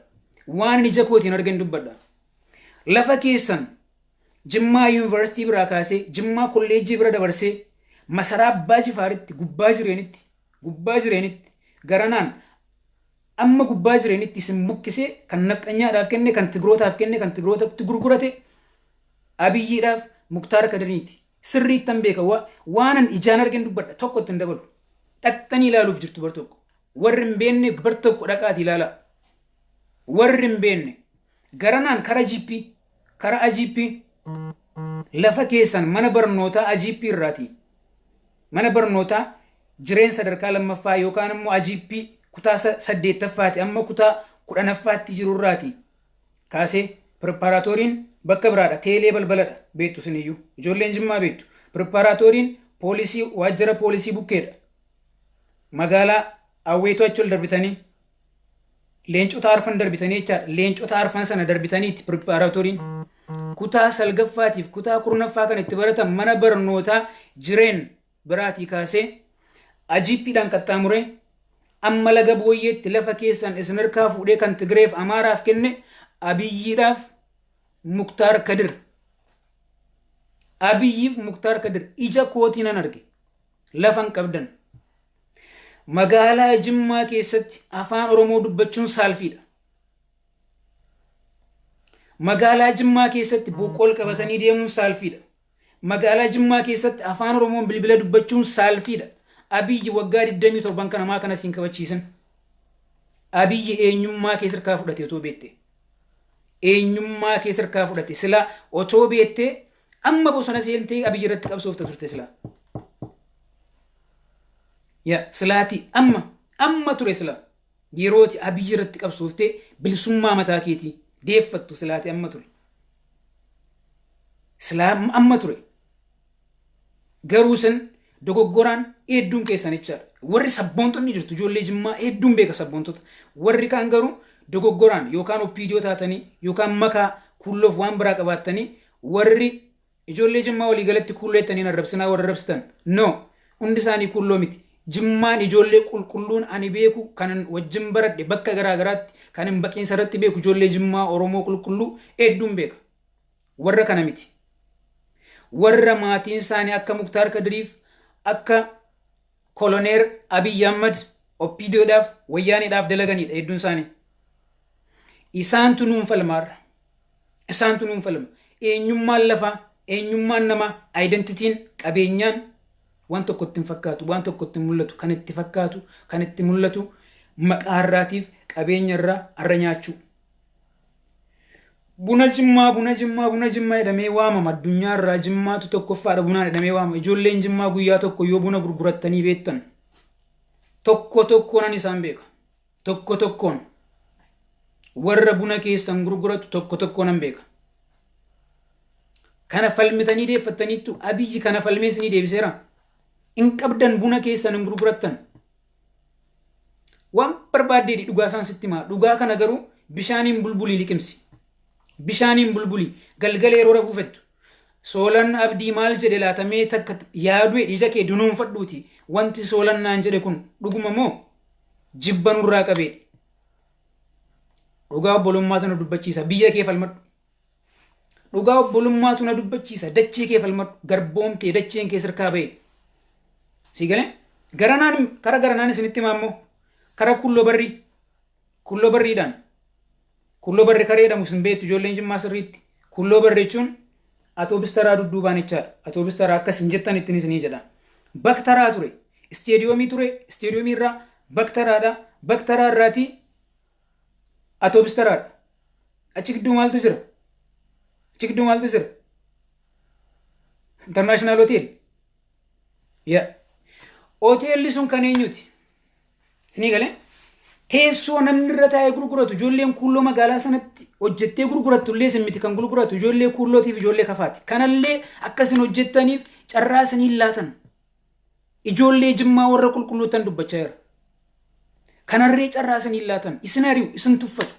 Waan ija kootiin argan dubbadha. Lafa keessan Jimmaa Yuunivarsiitii biraa kaasee Jimmaa kolleejjii bira dabarsee masaraa Abbaa Jifaaritti gubbaa jireenitti garanaan amma gubbaa jireenitti isin buqqisee kan nafxanyaadhaaf kenne kan Tigrootaaf kenne kan Tigrootatti gurgurate Abiyyiidhaaf Muktaar Kadiriiti. Sirriittan beeka waanan ijaan argan dubbadha tokkotti hin dabalu. Dhaqxanii ilaaluuf jirtu bar tokko. Warri hin beenne bar tokko dhaqaati ilaalaa. Warri hin beenne garanaan kara ajiippii lafa keessan mana barnootaa ajiippii irraati. Mana barnootaa jireen sadarkaa lammaffaa yookaan immoo ajiippii kutaa 8ffaati amma kutaa 10ffaatti jiru irraati. Kaasee preparatoriin bakka biraadha. Teelee balbaladha. Beektu siniyyuu. Ijoolleen Jimmaa beektu. Preparatoriin poolisii waajjira poolisii bukkeedha. Magaalaa Awweetoo achi ol darbitanii leencota arfan darbitanii jechaadha. Leencota arfan sana darbitaniitti preparatoriin kutaa 9ffaatiif kutaa 10ffaa kan itti baratan mana barnootaa jireen biraatii kaasee ajiippiidhaan qaxxaamuree amma laga booyyeetti lafa keessan isin hirkaa fuudhee kan Tigreef Amaaraaf kenne Abiyyiidhaaf Muktaar Kadir. Abiyyiif Muktaar Kadir ija kootiin nan arge. Lafan qabdan. Magaalaa Jimmaa keessatti afaan Oromoo dubbachuun saalfiidha. Magaalaa Jimmaa keessatti boqqol qabatanii deemuun saalfiidha. Magaalaa Jimmaa keessatti afaan Oromoon bilbila dubbachuun saalfiidha. Abiyyi waggaa 27 kan namaa kana siin kabachiisan. Abiyyi eenyummaa keessa hirkaa fudhate otoo beekte. Eenyummaa keessa hirkaa fudhate sila otoo beekte amma bosona seentee Abiyyi irratti qabsoofta turte sila. Silaati amma ture sila yerooti Abiyyi irratti qabsooftee bilisummaa mataa keetii deeffattu silaati amma ture. Silaa amma ture. Garuu san dogoggoraan hedduun keessan jechaadha. Warri sabboontonni jirtu ijoollee Jimmaa hedduun beeka sabboontota. Warri kaan garuu dogoggoraan yookaan oppiidiyoo taatanii yookaan makaa kulloof waan biraa qabaattanii warri ijoollee Jimmaa walii galatti kulleettanii arrabsinaa warra arrabsitan. No, hundi isaanii kulloo miti. Jimmaan ijoollee qulqulluun ani beeku kanan wajjin baradhe bakka garaa garaatti kanan baqiinsa irratti beeku ijoollee Jimmaa Oromoo qulqulluu hedduun beeka. Warra kana miti. Warra maatiin isaanii akka Muktaar Kadiriif akka Koloneer Abiyyi Ahmad oppiidiyoodhaaf wayyaaniidhaaf dalaganidha hedduun isaanii. Isaantu nuun falmaarra. Isaantu nuun falma. Eenyummaan lafaa, eenyummaan namaa, aayidentitiin, qabeenyaan waan tokko ittiin fakkaatu, waan tokko ittiin mul'atu, kan itti fakkaatu, kan itti mul'atu maqaarraatiif qabeenya irraa arra nyaachuu. Buna Jimmaa jedhamee waamama addunyaa irraa Jimmaatu tokkoffaadha bunaan jedhamee waamama. Ijoolleen Jimmaa guyyaa tokko yoo buna gurgurattanii beektan tokko tokkoon isaan beeka. Tokko tokkoon warra buna keessan gurguratu tokko tokko nan beeka. Kana falmitanii deeffattaniittu Abiyyi kana falmees ni deebiseera. In qabdan buna keessan hin gurgurattan. Waan barbaaddeedhi dhugaa isaan sitti himaa. Dhugaa kana garuu bishaaniin bulbulii liqimsi. Bishaaniin bulbulii galgala yeroo rafuu fettu. Soolan abdii maal jedhe laatamee takka yaadu ija kee dunuunfadhuuti. Wanti soolan naan jedhe kun dhuguma moo jibba nurraa qabee. Dhugaa obbolummaatu na dubbachiisa. Biyya kee falmadhu. Dhugaa obbolummaatu na dubbachiisa. Dachee kee falmadhu. Garboomtee dacheen kee sirkaa ba'e. Si galee kara garanaan isinitti himaammoo kara kulloo barriidhaan kulloo barri karee jedhamu isin beektu ijoolleen Jimmaa sirriitti. Kulloo barri jechuun atoobistaraa dudduubaan jechaadha. Atoobistaraa akkas hin jettan ittiin isinii jedha. Baktaraa ture. Isteediyoomii ture. Isteediyoomii irraa baktaraadha. Baktaraa irraatii atoobistaraadha. Achi gidduu maaltu jira? International Hotel. Hoteelli sun kan eenyuti? Isinii galee? Teessoo namni irra taa'ee gurguratu ijoolleen kulloo magaalaa sanatti hojjettee gurgurattu illee isin miti kan gurguratu ijoollee kullootiif ijoollee kafaati. Kanallee akkasin hojjettaniif carraa isiniin laatan. Ijoollee Jimmaa warra qulqulluutan dubbachaa jira. Kanarree carraa isiniin laatan. Isin ari'u, isin tuffatu.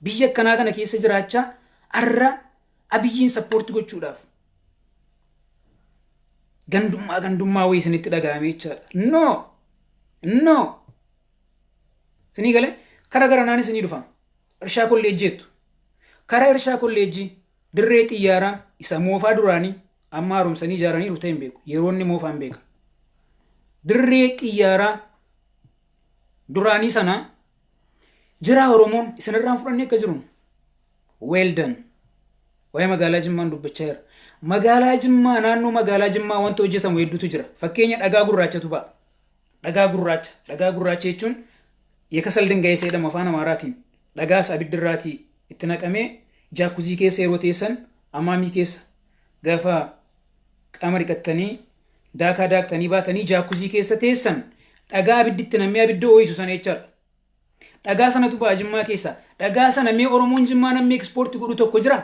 Biyya akkanaa kana keessa jiraachaa har'a Abiyyiin sappoorti gochuudhaaf. Gandummaa wayii isinitti dhaga'ame jechaadha. No. Isinii galee kara garanaan isinii dhufa. Irshaa kolleejjii jettu. Kara irshaa kolleejjii dirree xiyyaaraa isa moofaa duraanii amma haaromsanii ijaaranii dhuftee hin beeku. Yeroo inni moofaa hin beeka. Dirree xiyyaaraa duraanii sana jira Oromoon isinirraan fudhannee akka jiru. Well done. Waa'ee magaalaa Jimmaan dubbachaa jira. Magaalaa Jimmaa naannoo magaalaa Jimmaa wanta hojjetamu hedduutu jira. Fakkeenya dhagaa gurraachatu ba'a. Dhagaa gurraacha jechuun የከሰል ድንጋይ jedhama afaan Amaaraatiin dhagaas abiddirraatii itti naqamee jaakuzii keessa yeroo teessan amaamii keessa gaafa qaama dhiqattanii daakaa daaktanii baatanii jaakuzii keessa teessan dhagaa abidditti namee abidda ooyisu sana jechaadha. Dhagaa sanatu ba'a Jimmaa keessa. Dhagaa sana mee Oromoon Jimmaa namee ekspoortii godhu tokko jira?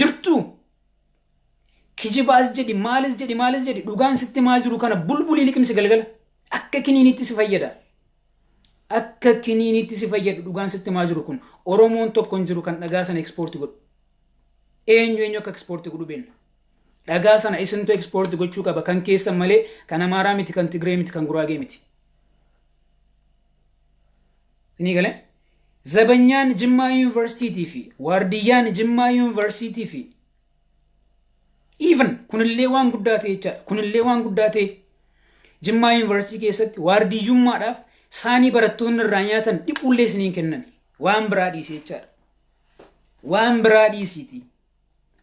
Jirtu. Kijibaas jedhi maalis jedhi dhugaan sitti maa jiru kana bulbulii liqimsi galgala akka kiniinitti si fayyada. Akka kiniinitti si fayyadu dhugaan sitti maa jiru kun Oromoon tokko hin jiru kan dhagaa sana ekspoortii godhu. Eenyu akka ekspoortii godhu beekna. Dhagaa sana isintu ekspoortii gochuu qaba kan keessan malee kan Amaaraa miti kan Tigree miti kan Guraagee miti. Isinii galee zabanyaan Jimmaa Yuunivarsiitii fi waardiyyaan Jimmaa Yuunivarsiitii fi even kunillee waan guddaa ta'e jechaadha. Kunillee waan guddaa ta'e Jimmaa Yuunivarsiitii keessatti waardiyyummaadhaaf saanii barattoonni irraa nyaatan dhiqullee isiniin kennan waan biraa dhiisee jechaadha. Waan biraa dhiisiiti.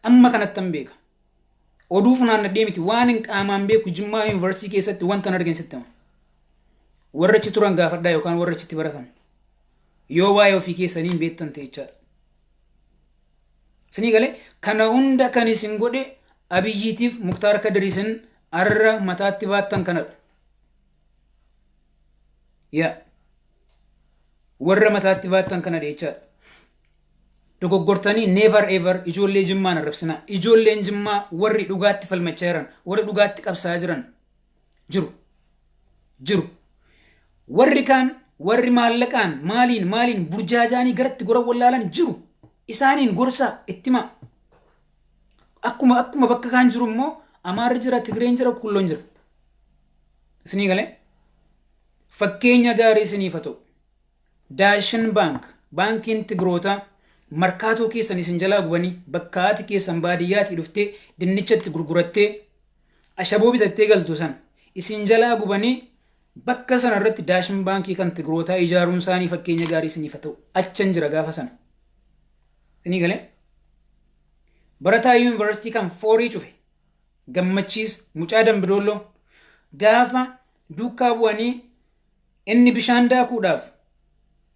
Amma kanattan beeka. Oduu funaannadhee miti waan hin qaamaan beeku Jimmaa Yuunivarsiitii keessatti wanta argin sittama. Warra achi turan gaafadhaa yookaan warra achitti baratan. Yoo waa'ee ofii keessanii hin beektan ta'e jechaadha. Isinii galee kana hunda kan isin godhe Abiyyiitiif Muktaar Kadiriisin arra mataatti baattan kanadha. Warra mataatti baattan kana jechaadha. Dogoggortanii never ever ijoollee Jimmaan arrabsinaa. Ijoolleen Jimmaa warri dhugaatti falmachaa jiran, warri dhugaatti qabsaa jiran jiru. Warri kaan warri maallaqaan maaliin burjaajaanii garatti gora wallaalan jiru. Isaaniin gorsaa ittima. Akkuma bakka kaan jiru immoo Amaarri jira, Tigreen jira, Kulloon jira. Isinii galee fakkeenya gaarii isiniif haa ta'u. Daashin baankiin Tigrootaa markaatoo keessan isin jalaa gubanii bakka haati keessan baadiyyaatii dhuftee dinnichatti gurgurattee ashaboo bitattee galtu san isin jalaa gubanii bakka sana irratti daashin baankii kan Tigrootaa ijaaruun isaanii fakkeenya gaarii isiniif haa ta'u. Achan jira gaafa sana. Isinii galee barataa yuunivarsiitii kan foorii cufe gammachiis mucaa Dambidolloo gaafa duukaa bu'anii inni bishaan daakuudhaaf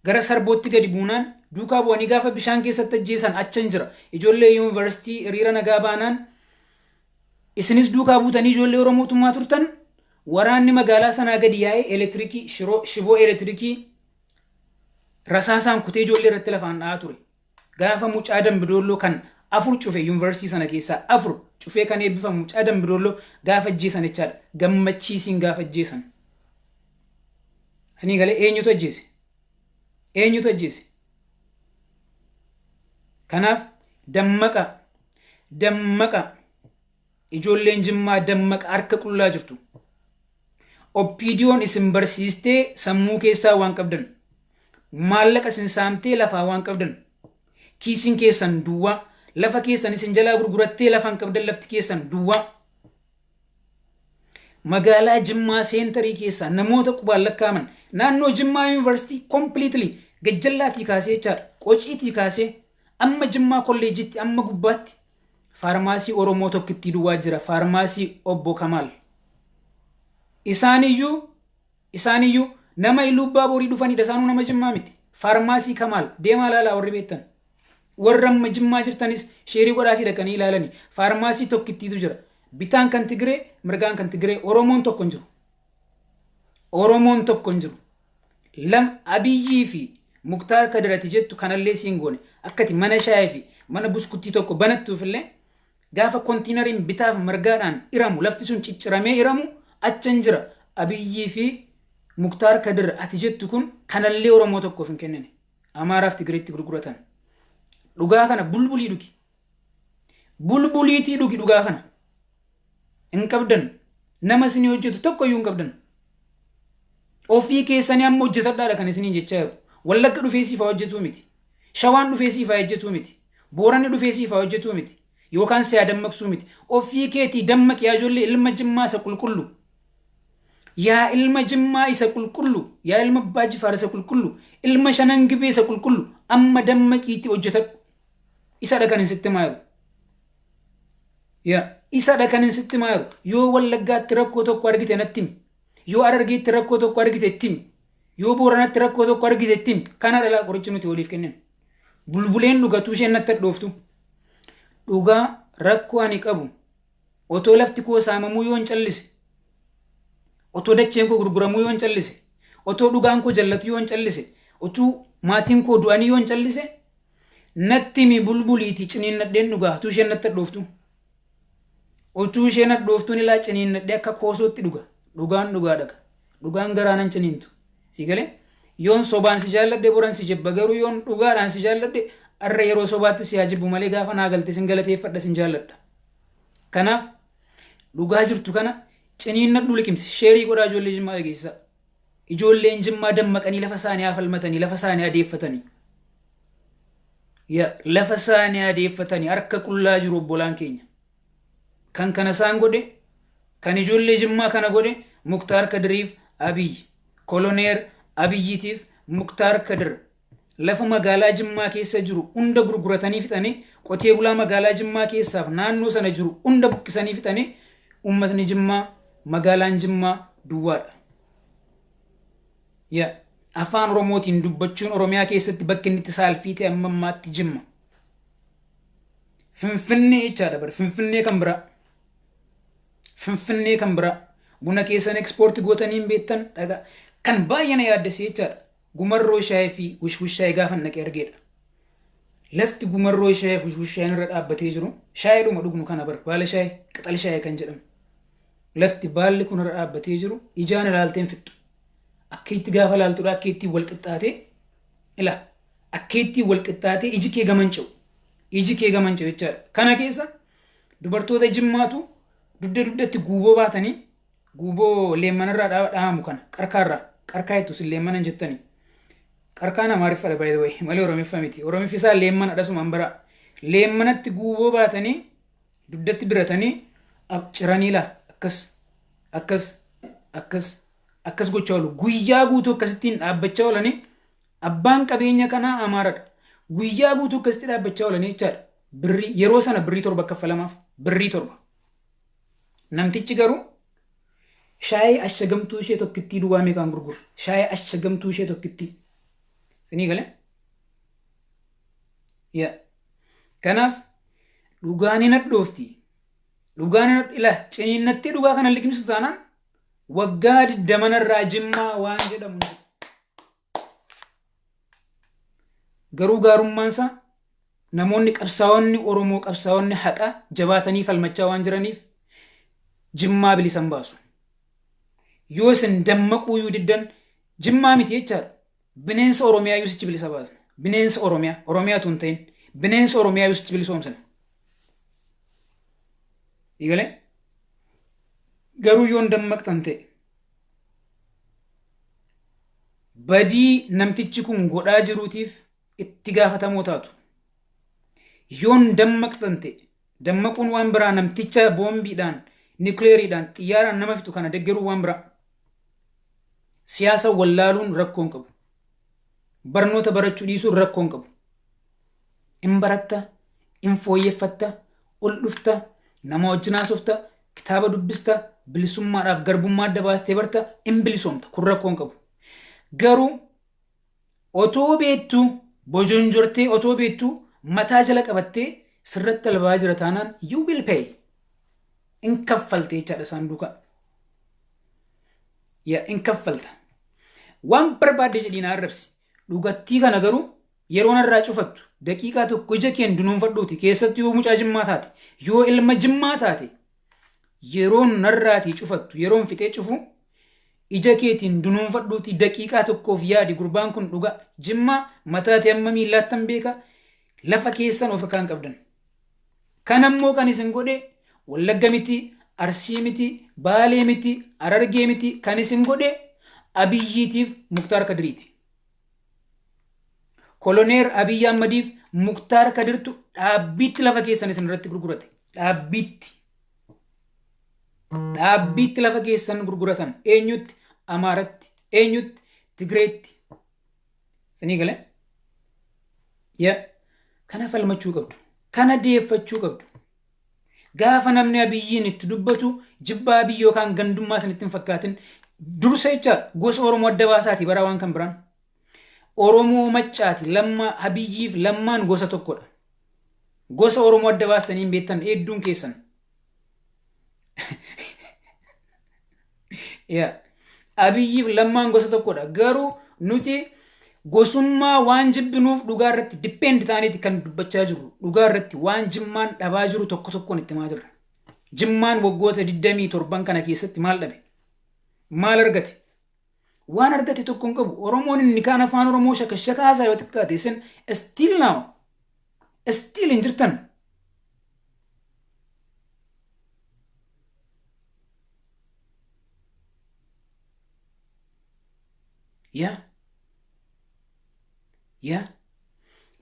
gara sarbootti gadi buunaan duukaa bu'anii gaafa bishaan keessatti ajjeesan achan jira. Ijoollee yuunivarsiitii hiriira nagaa baanaan isinis duukaa buutanii ijoollee Oromootummaa turtan waraanni magaalaa sanaa gadi yaa'ee elektirikii shiboo elektirikii rasaasaan kutee ijoollee irratti lafaan dha'aa ture. Gaafa mucaa Dambidolloo kan 4 cufe yuunivarsiitii sana keessaa 4 cufee kan eebbifamu mucaa Dambidolloo gaafa ajjeesan jechaadha. Gammachiisiin gaafa ajjeesan. Isinii galee eenyutu ajjeese? Eenyutu ajjeese? Kanaaf dammaqa ijoolleen Jimmaa dammaqa harka qullaa jirtu. Oppiidiyoon isin barsiistee sammuu keessaa waan qabdan. Maallaqa isin saamtee lafaa waan qabdan. Kiisiin keessan duwwaa. Lafa keessan isin jalaa gurgurattee lafaan qabdan lafti keessan duwwaa. Magaalaa Jimmaa seentarii keessaa namoota qubaan lakkaaman naannoo Jimmaa Yuunivarsiitii completely gajjallaatii kaasee jechaadha. Qociitii kaasee amma Jimmaa kolleejitti amma gubbaatti faarmaasii Oromoo tokkittii duwwaa jira. Faarmaasii Obbo Kamaal. Isaaniyyuu nama Ilubbaa Boorii dhufanidha. Isaanuu nama Jimmaa miti. Faarmaasii Kamaal deemaa ilaalaa warri beektan. Warra amma Jimmaa jirtanis sheerii godhaafii dhaqanii ilaalanii faarmaasii tokkittiitu jira. Bitaan kan Tigree, mirgaan kan Tigree, Oromoon tokko hin jiru. Oromoon tokko hin jiru. Abiyyii fi Muktaar Kadirati jettu kanallee siin goone akkati mana shaayii fi mana buskuttii tokko banattuufillee gaafa kontiinariin bitaaf mirgaadhaan iramu lafti sun cicciramee iramu achan jira. Abiyyii fi Muktaar Kadir ati jettu kun kanallee Oromoo tokkoof hin kennine. Amaaraaf Tigreetti gurguratan. Dhugaa kana bulbulii dhugi. Bulbuliitii dhugi dhugaa kana. Hin qabdan. Nama isinii hojjetu tokko iyyuu hin qabdan. Ofii keessanii amma hojjetadhaadha kan isinii jechaa jiru. Wallagga dhufee siifaa hojjetuu miti. Shawaan dhufee siifaa hojjetuu miti. Booranni dhufee siifaa hojjetuu miti. Yookaan siyaa dammaqsuu miti. Ofii keetii dammaqi yaa ijoollee ilma Jimmaa isa qulqullu. Yaa ilma Jimmaa isa qulqullu. Yaa ilma Abbaa Jifaar isa qulqullu. Ilma Shanan Gibee isa qulqullu. Amma dammaqiitii hojjetadhu. Isadha kan hin sitti maaru. Isadha kan hin sitti maaru. Yoo Wallaggaatti rakkoo tokko argite natti himi. Yoo Harargeetti rakkoo tokko argite itti himi. Yoo Booranatti rakkoo tokko argite itti himi. Kana dhalaa qorichi nuti waliif kennan. Bulbuleen dhugatuu isheen natti dhooftu. Dhugaa rakkoo ani qabu. Otoo lafti koo saamamuu yoo hin callise. Otoo dacheen koo gurguramuu yoo hin callise. Otoo dhugaan koo jallatu yoo hin callise. Otoo maatiin koo du'anii yoo hin callise. Natti mi bulbuliiti ciniinnadheen dhugaatuu isheen natti dhooftu. Otuu isheen dhooftuun ilaa ciniinnadhee akka koosootti dhuga. Dhugaan dhugaa dhaga. Dhugaan garaanan ciniintu. Si galee yoon sobaan si jaalladhe boran si jibba garuu yoon dhugaadhaan si jaalladhe arra yeroo sobaatti si jibbu malee gaafa naa galte sin galateeffadha sin jaalladha. Kanaaf dhugaa jirtu kana ciniinnadhu liqimsi sheerii godhaa ijoollee Jimmaa dhageessisaa. Ijoolleen Jimmaa dammaqanii lafa isaanii afalmatanii lafa isaanii adeeffatanii. Lafa isaanii adeeffatanii harka qullaa jiru obbolaan keenya. Kan kana isaan godhe kan ijoollee Jimmaa kana godhe Muktaar Kadiriif Abiyyi. Koloneer Abiyyiitiif Muktaar Kadir lafa magaalaa Jimmaa keessa jiru hunda gurguratanii fixanii qotee bulaa magaalaa Jimmaa keessaaf naannoo sana jiru hunda buqqisanii fixanii uummatni Jimmaa magaalaan Jimmaa duwwaadha. Afaan Oromootiin dubbachuun Oromiyaa keessatti bakki inni itti saalfii ta'e amma ammaatti Jimma. Finfinnee jechaadha bara Finfinnee kan biraa. Finfinnee kan biraa. Buna keessan ekspoortii gootaniin beektan dhagaa. Kan baay'ee na yaaddessee jechaadha. Gumarroo shaayii fi wushwushaayii gaafa naqee argeedha. Lafti gumarroo shaayii fi wushwushaayii irra dhaabbatee jiru shaayiidhuma dhugnu kana bar baala shaayii qixal shaayii kan jedhamu. Lafti baalli kun irra dhaabbatee jiru ijaan ilaalteen fixxu. Akka itti gaafa ilaaltudha akka itti wal qixxaatee ila akka itti wal qixxaatee iji kee gamanca'u. Iji kee gamanca'u jechaadha. Kana keessa dubartoota Jimmaatu dugdatti guuboo baatanii guuboo leemmanarraa dhaabamu kana qarkaarraa qarkaa jettu sin leemmanan jettanii. Qarkaan Amaariffadha by the way malee Oromiffa miti. Oromiffisaa leemmana dhasumaan bara. Leemmanatti guuboo baatanii dugdatti diratanii ciranii laa akkas gochaa oolu. Guyyaa guutuu akkasittiin dhaabbachaa oolanii abbaan qabeenya kanaa Amaaradha. Guyyaa guutuu akkasitti dhaabbachaa oolanii jechaadha. Birrii yeroo sana birrii 7 kaffalamaaf birrii 7. Namtichi garuu shaayii ashagamtuu ishee tokkittii duwwaa meeqaan gurgura. Shaayii ashagamtuu ishee tokkittii. Sinii galee? Kanaaf dhugaan hin hadhoofti. Dhugaan ila ciniinnatti dhugaa kana liqimsu taanaan waggaa 20 irraa Jimmaa waan jedhamu. garuu gaarummaansa namoonni qabsaa'onni Oromoo qabsaa'onni haqa jabaatanii falmachaa waan jiraniif Jimmaa bilisan baasu. Yoo isin dammaquu yoo diddan Jimmaa miti jechaadha. Bineensa Oromiyaa yoo sichi bilisa baasna. Bineensa Oromiyaatu hin ta'in. Bineensa Oromiyaa yoo sichi bilisoomsina. Eegalee garuu yoo dammaqtan ta'e badii namtichi kun godhaa jiruutiif itti gaafatamoo taatu. Yoon dammaqtan ta'e dammaquun waan biraa namticha boombiidhaan nikleeriidhaan xiyyaaraan nama fixu kana deggeruu waan biraa. Siyaasa wallaaluun rakkoon qabu. Barnoota barachuu dhiisuun rakkoon qabu. In baratta, in fooyyeffatta, ol dhufta, nama wajjin haasofta, kitaaba dubbista, bilisummaadhaaf garbummaa adda baastee barta, in bilisoomta kun rakkoon qabu. Garuu otoo beektuu bojonjortee otoo beektuu mataa jala qabattee sirratti albaa jira taanaan you will pay. In kaffaltee jechaadha saanduqa. In kaffalta. Waan barbaadde jedhiin arrabsi. Dhugattii kana garuu yeroo narraa cufattu daqiiqaa tokko ija keen dunuunfadhuuti keessatti yoo mucaa Jimmaa taate yoo ilma Jimmaa taate yeroo narraatii cufattu yeroon fixee cufu ija keetiin dunuunfadhuuti daqiiqaa tokkoof yaadi gurbaan kun dhuga Jimmaa mataati amma miillaattan beeka lafa keessan of harkaan qabdan. Kan ammoo kan isin godhe Wallagga miti, Arsii miti, Baalee miti, Harargee miti kan isin godhe Abiyyiitiif Muktaar Kadiriiti. Koloneer Abiyyi Ahmadiif Muktaar Kadirtu dhaabbiitti lafa keessan isin irratti gurgurate. Dhaabbiitti lafa keessan gurguratan. Eenyutti? Amaaratti. Eenyutti? Tigreetti. Isinii galee? Kana falmachuu qabdu. Kana deeffachuu qabdu. Gaafa namni Abiyyiin itti dubbatu jibbaa Abiyyi yookaan gandummaa sanitti hin fakkaatin dursa jecha gosa Oromoo adda baasaati bara waan kan biraan. Oromoo maccaati lamma Abiyyiif lammaan gosa tokkodha. Gosa Oromoo adda baastanii beektan hedduun keessan. Abiyyiif lammaan gosa tokkodha. Garuu nuti gosummaa waan jibbinuuf dhugaa irratti dipeend ta'aniiti kan dubbachaa jiru. Dhugaa irratti waan Jimmaan dhabaa jiru tokko tokkoon itti himaa jirra. Jimmaan waggoota 27 kana keessatti maal dhabe? Maal argate? Waan argate tokko hin qabu. Oromoon inni kaan afaan Oromoo shakashaka haasaa yoo xiqqaate isin still now still hin jirtan.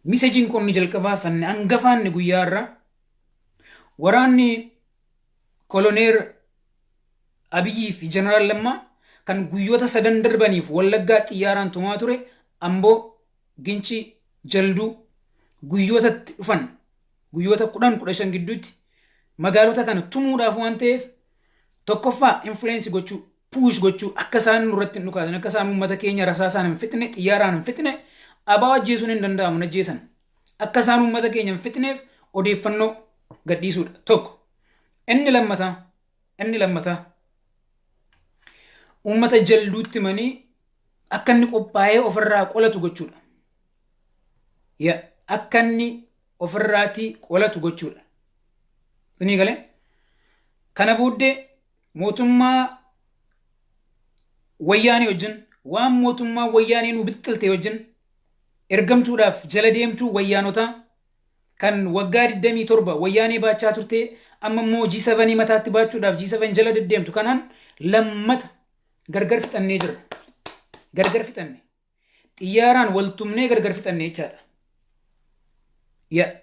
Misejiin kun ni jalqabaa fanne hangafaanni guyyaa irraa waraanni koloneer Abiyyi fi Jeneraal Lammaa kan guyyoota 3 darbaniif Wallaggaa xiyyaaraan tumaa ture Amboo Gincii Jalduu guyyootatti dhufan guyyoota 10-15 gidduutti magaalota kana tumuudhaaf waan ta'eef tokkoffaa influence gochuu puush gochuu akka isaan nurratti hin dhukaasan akka isaan uummata keenya rasaasaan hin fixne xiyyaaraan hin fixne abaa ajjeesuun hin danda'amu najjeesan akka isaan uummata keenya hin fixneef odeeffannoo gadhiisuudha tokko. Inni lammataa uummata jalduutti manii akka inni qophaa'ee ofirraa qolatu gochuudha. Akka inni ofirraatii qolatu gochuudha. Isinii galee? Kana booddee mootummaa wayyaanii wajjin waan mootummaa wayyaanii nu bixxilte wajjin ergamtuudhaaf jala deemtuu wayyaanotaa kan waggaa 27 wayyaanii baachaa turte amma immoo G7 mataatti baachuudhaaf G7 jala deddeemtu kanaan lammata gargar fixannee jira. Gargar fixanne. Xiyyaaraan waltumnee gargar fixanne jechaadha.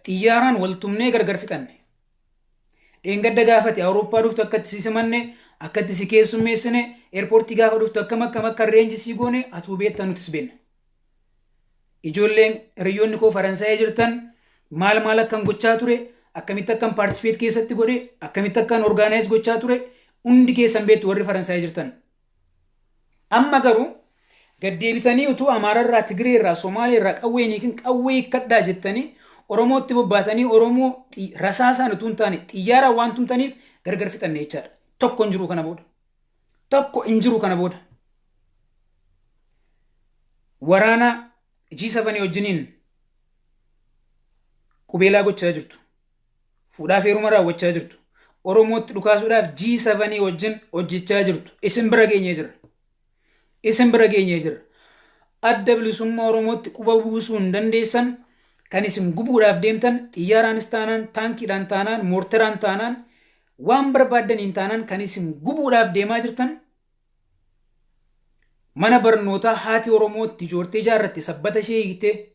Xiyyaaraan waltumnee gargar fixanne. Dheengadda gaafate Awurooppaa dhuftu akkatti si simanne akkatti si keessummeessine eerpoortii gaafa dhuftu akka reenji si goone atuu beektan nutis beekna. Ijoolleen hiriyoonni koo Faransaayee jirtan maal akkan gochaa ture akkamitti akkan paartisipeet keessatti godhe akkamitti akkan orgaanaayis gochaa ture hundi keessan beektu warri Faransaayee jirtan. Amma garuu gaddeebitanii utuu Amaararraa Tigreerraa Somaaleerraa qawwee kadhaa jettanii Oromootti bobbaatanii Oromoo rasaasaan utuu hin taane xiyyaaraan waan tumtaniif gargar fixanne jechaadha. Tokko hin jiru kana booda. Waraana G7 wajjiniin qubeelaa gochaa jirtu. Fuudhaaf heeruma raawwachaa jirtu. Oromootti dhukaasuudhaaf G7 wajjin hojjechaa jirtu. Isin bira geenyee jira. Isin bira geenyee jira. Adda bilisummaa Oromootti quba buusuu hin dandeessan kan isin gubuudhaaf deemtan xiyyaaraanis taanaan, taankiidhaan taanaan, moortaraan taanaan, waan barbaadaniin taanaan kan isin gubuudhaaf deemaa jirtan mana barnootaa haati Oromootti ijoortee ijaarratte sabbata ishee hiitee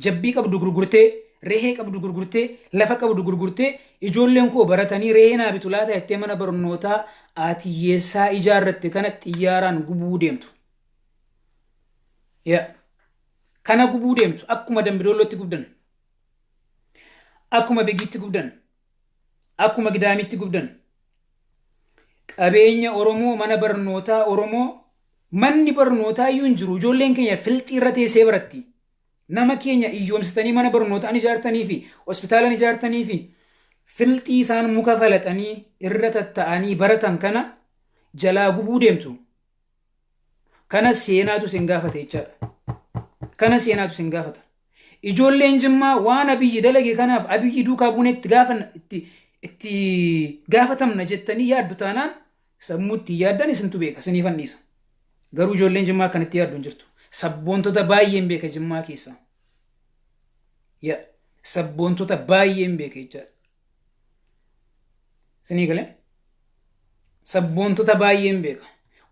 jabbii qabdu gurgurtee re'ee qabdu gurgurtee lafa qabdu gurgurtee ijoolleen koo baratanii re'ee naa bitu laata jettee mana barnootaa aatiyyeessaa ijaarratte kana xiyyaaraan gubuu deemtu. Kana gubuu deemtu akkuma Dambidollootti gubdan, akkuma Begiitti gubdan, akkuma Gidaamitti gubdan. Qabeenya Oromoo mana barnootaa Oromoo manni barnootaa iyyuu hin jiru. Ijoolleen keenya filxii irra teessee baratti. Nama keenya iyyoomsitanii mana barnootaan ijaartanii fi hospitaalaan ijaartanii fi filxii isaan muka falaxanii irra tatta'anii baratan kana jalaa gubuu deemtu. Kana seenaatu sin gaafata jechaadha. Kana seenaatu sin gaafata. Ijoolleen Jimmaa waan Abiyyi dalage kanaaf Abiyyi duukaa buunetti itti gaafatamna jettanii yaaddu taanaan sammuutti yaaddan isintu beeka, isiniif anniisa. Garuu ijoolleen Jimmaa kanatti yaaddu hin jirtu. Sabboontota baay'een beeka Jimmaa keessa. Sabboontota baay'een beeka jechaadha. Isinii galee? Sabboontota baay'een beeka.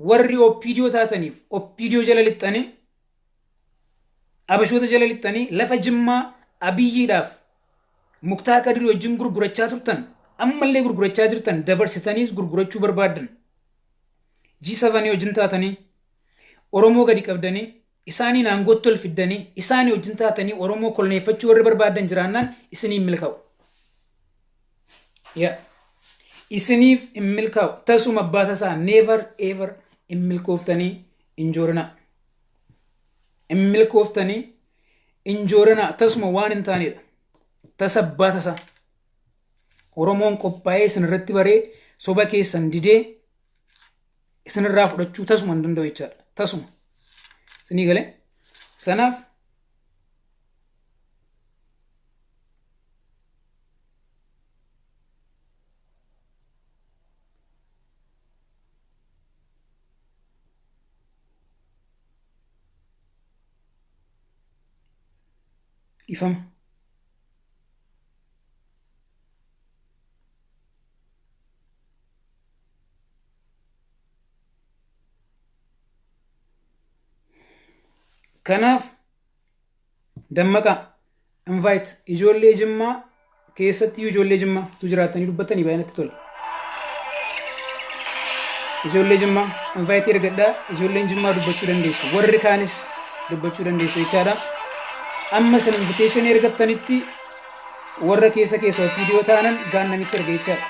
Warri oppiidiyoo taataniif oppiidiyoo jala lixxanii abashoota jala lixxanii lafa Jimmaa Abiyyiidhaaf Muktaar Kadirii wajjin gurgurachaa turtan ammallee gurgurachaa jirtan dabarsitaniis gurgurachuu barbaaddan. G7 wajjin taatanii Oromoo gadi qabdanii isaanii aangootti ol fiddanii isaanii wajjin taatanii Oromoo kolneeffachuu warri barbaadan jiraannaan isiniif milkaa'u. Isiniif hin milkaa'u. Tasuma abbaa tasaa never ever hin milkooftanii hin joorinaa. Hin milkooftanii hin joorinaa. Tasuma waan hin taanedha. Tasa abbaa tasaa. Oromoon qophaa'ee isinirratti baree soba keessan didee isinirraa fudhachuu tasuma hin danda'u jechaadha. Tasuma. Isinii galee? Sanaaf ifama. Kanaaf dammaqaa invite ijoollee Jimmaa keessatti ijoollee Jimmaa tu jiraatanii dubbatanii baay'inatti tola. Ijoollee Jimmaa invite ergadhaa ijoolleen Jimmaa dubbachuu dandeessu. Warri kaanis dubbachuu dandeessu jechaadha. Amma san invitation ergattanitti warra keessa viidiyoo taanan gaan namitti erga jechaadha.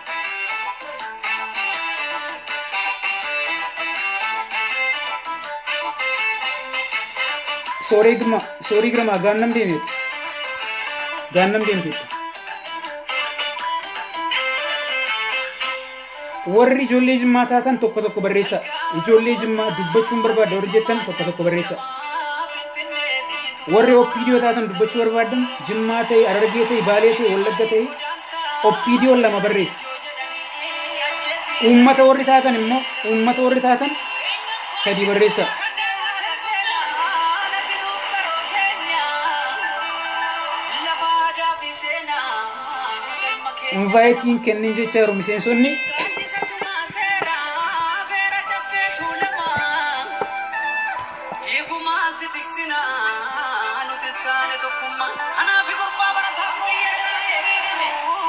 Sorry grama gaannam deemeeti. Gaannam deemteetti. Warri ijoollee Jimmaa taatan tokko barreessa. Ijoollee Jimmaa dubbachuun barbaada warri jettan tokko barreessa. Warri oppiidiyoo taatan dubbachuu barbaadan Jimmaa ta'e, Harargee ta'e, Baalee ta'e, Wallagga ta'e oppiidiyoon lama barreessa. Uummata warri taatan immoo uummata warri taatan 3 barreessa. Invaayitiin kennin jecha jiru miseensonni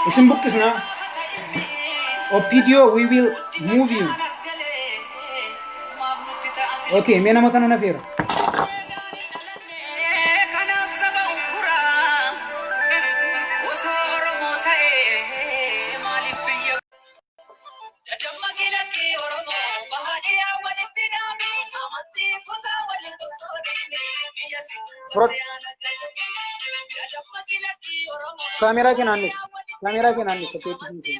isin buqqisnaa. Oppiidiyoo we will move you. Okay, mee nama kana nafeera. Kamera ke naannis sepeetti simsee.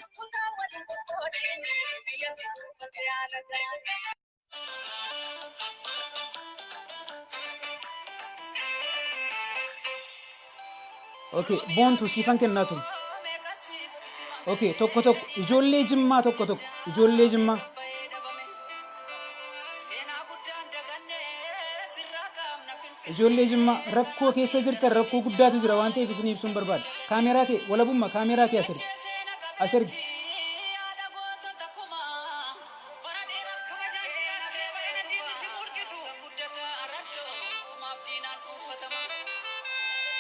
Okay, boontu siifan kennatu. Okay, tokko ijoollee Jimmaa tokko ijoollee Jimmaa. Ijoollee Jimmaa rakkoo keessa jirtan rakkoo guddaatu jira waan ta'eef isin ibsuun barbaada. Kaameraa kee walabummaa kaameraa kee asirgi.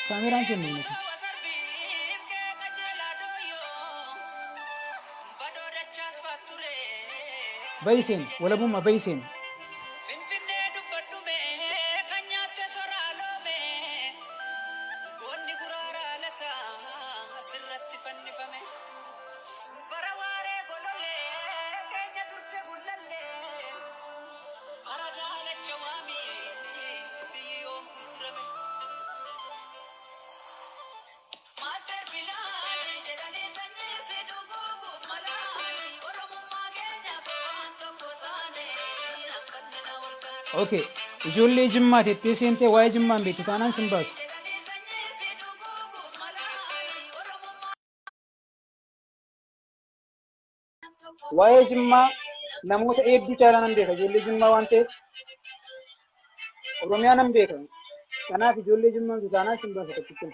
Kaameraan kee ni Baysen walabummaa baysen. Okay, ijoollee Jimmaa tettee seentee waa'ee Jimmaan beektu taanaan sin baasu. Waa'ee Jimmaa namoota hedduu caalaa nan beeka ijoollee Jimmaa waan ta'eef Oromiyaa nan beeka. Kanaaf ijoollee Jimmaa taanaan sin baasu tokkitti.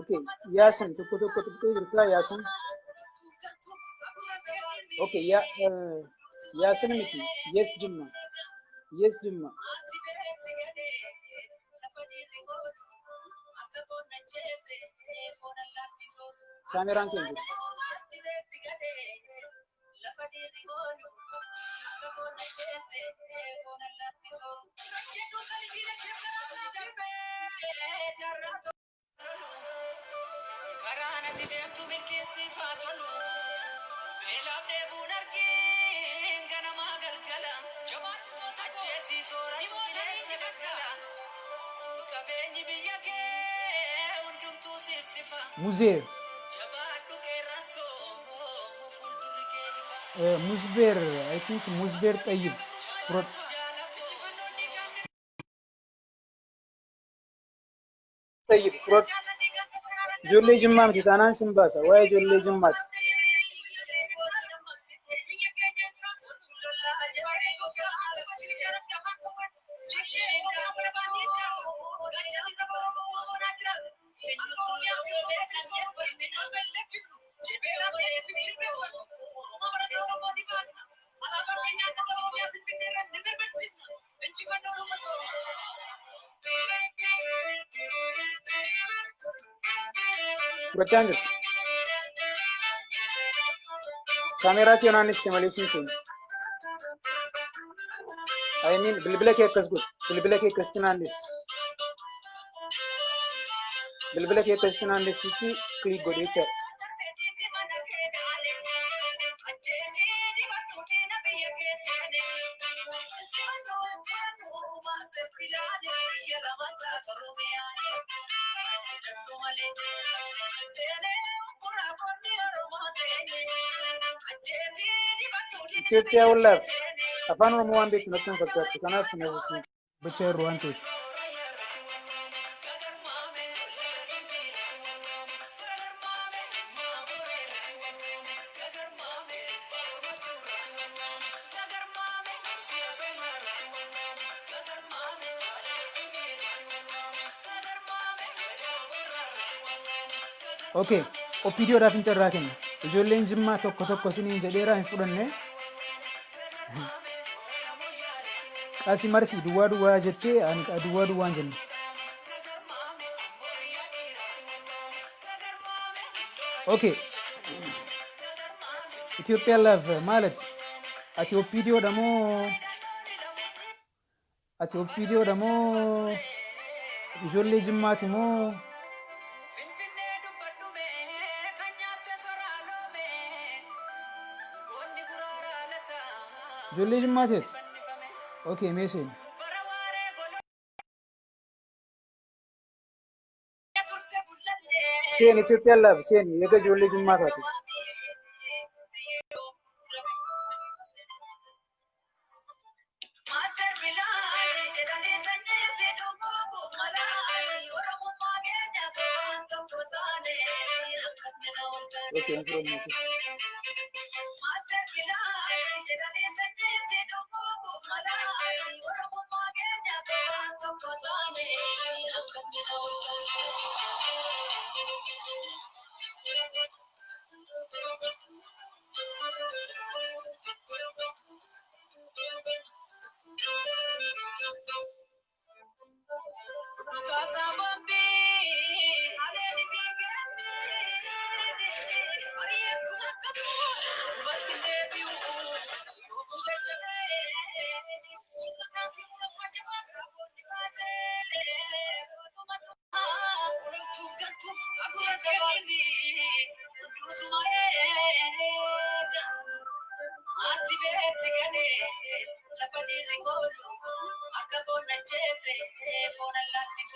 Okay, Yasin, tukku reply Yasin. Okay, Yasin miti. Yes, Jimma. Yes, Jimma. Kameraan kee Muzeer. Musber, I think Musber Tayyib. Tayyib, ijoollee Jimmaa miti taanaan sin baasa. Waa'ee ijoollee Jimmaati. Fudhachaa jirtu. Kaameraa kee naannis malee siin seenu. I mean bilbila kee akkas godhu. Bilbila kee akkasitti naannis. Bilbila kee akkasitti naannessitti kliik godhe jechaadha. Itoophiyaa wallaaf afaan Oromoo waan beektu natti hin fakkaattu. Kanaaf sin hawwisiin bicha irra waan ta'eef. Okay, oppiidiyoodhaaf hin carraa kenna. Ijoolleen Jimmaa tokko siniin jedheeraa hin fudhanne. Qasi marsi duwwaa jettee ani duwwaan jenne. Okay. Itoophiyaa laaf maalati? Ati oppiidiyoodha moo ijoollee Jimmaati moo? Ijoollee Jimmaati. Okay, mesin. Sen Ethiopia lab sen yega jolle Jimmaa taati. Okay, I'm from Mesin.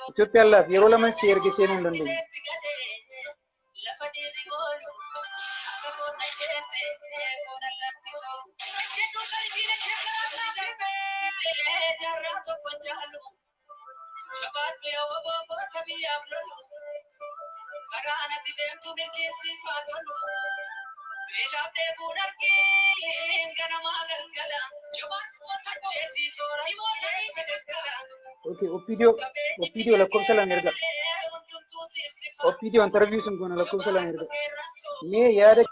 Ethiopia lab yeroo lama si ergisee nu dandeenye. Okay, Oppidio lakkoofsa lama erga. Oppidio interview sun goona lakkoofsa lama erga. Mee yaada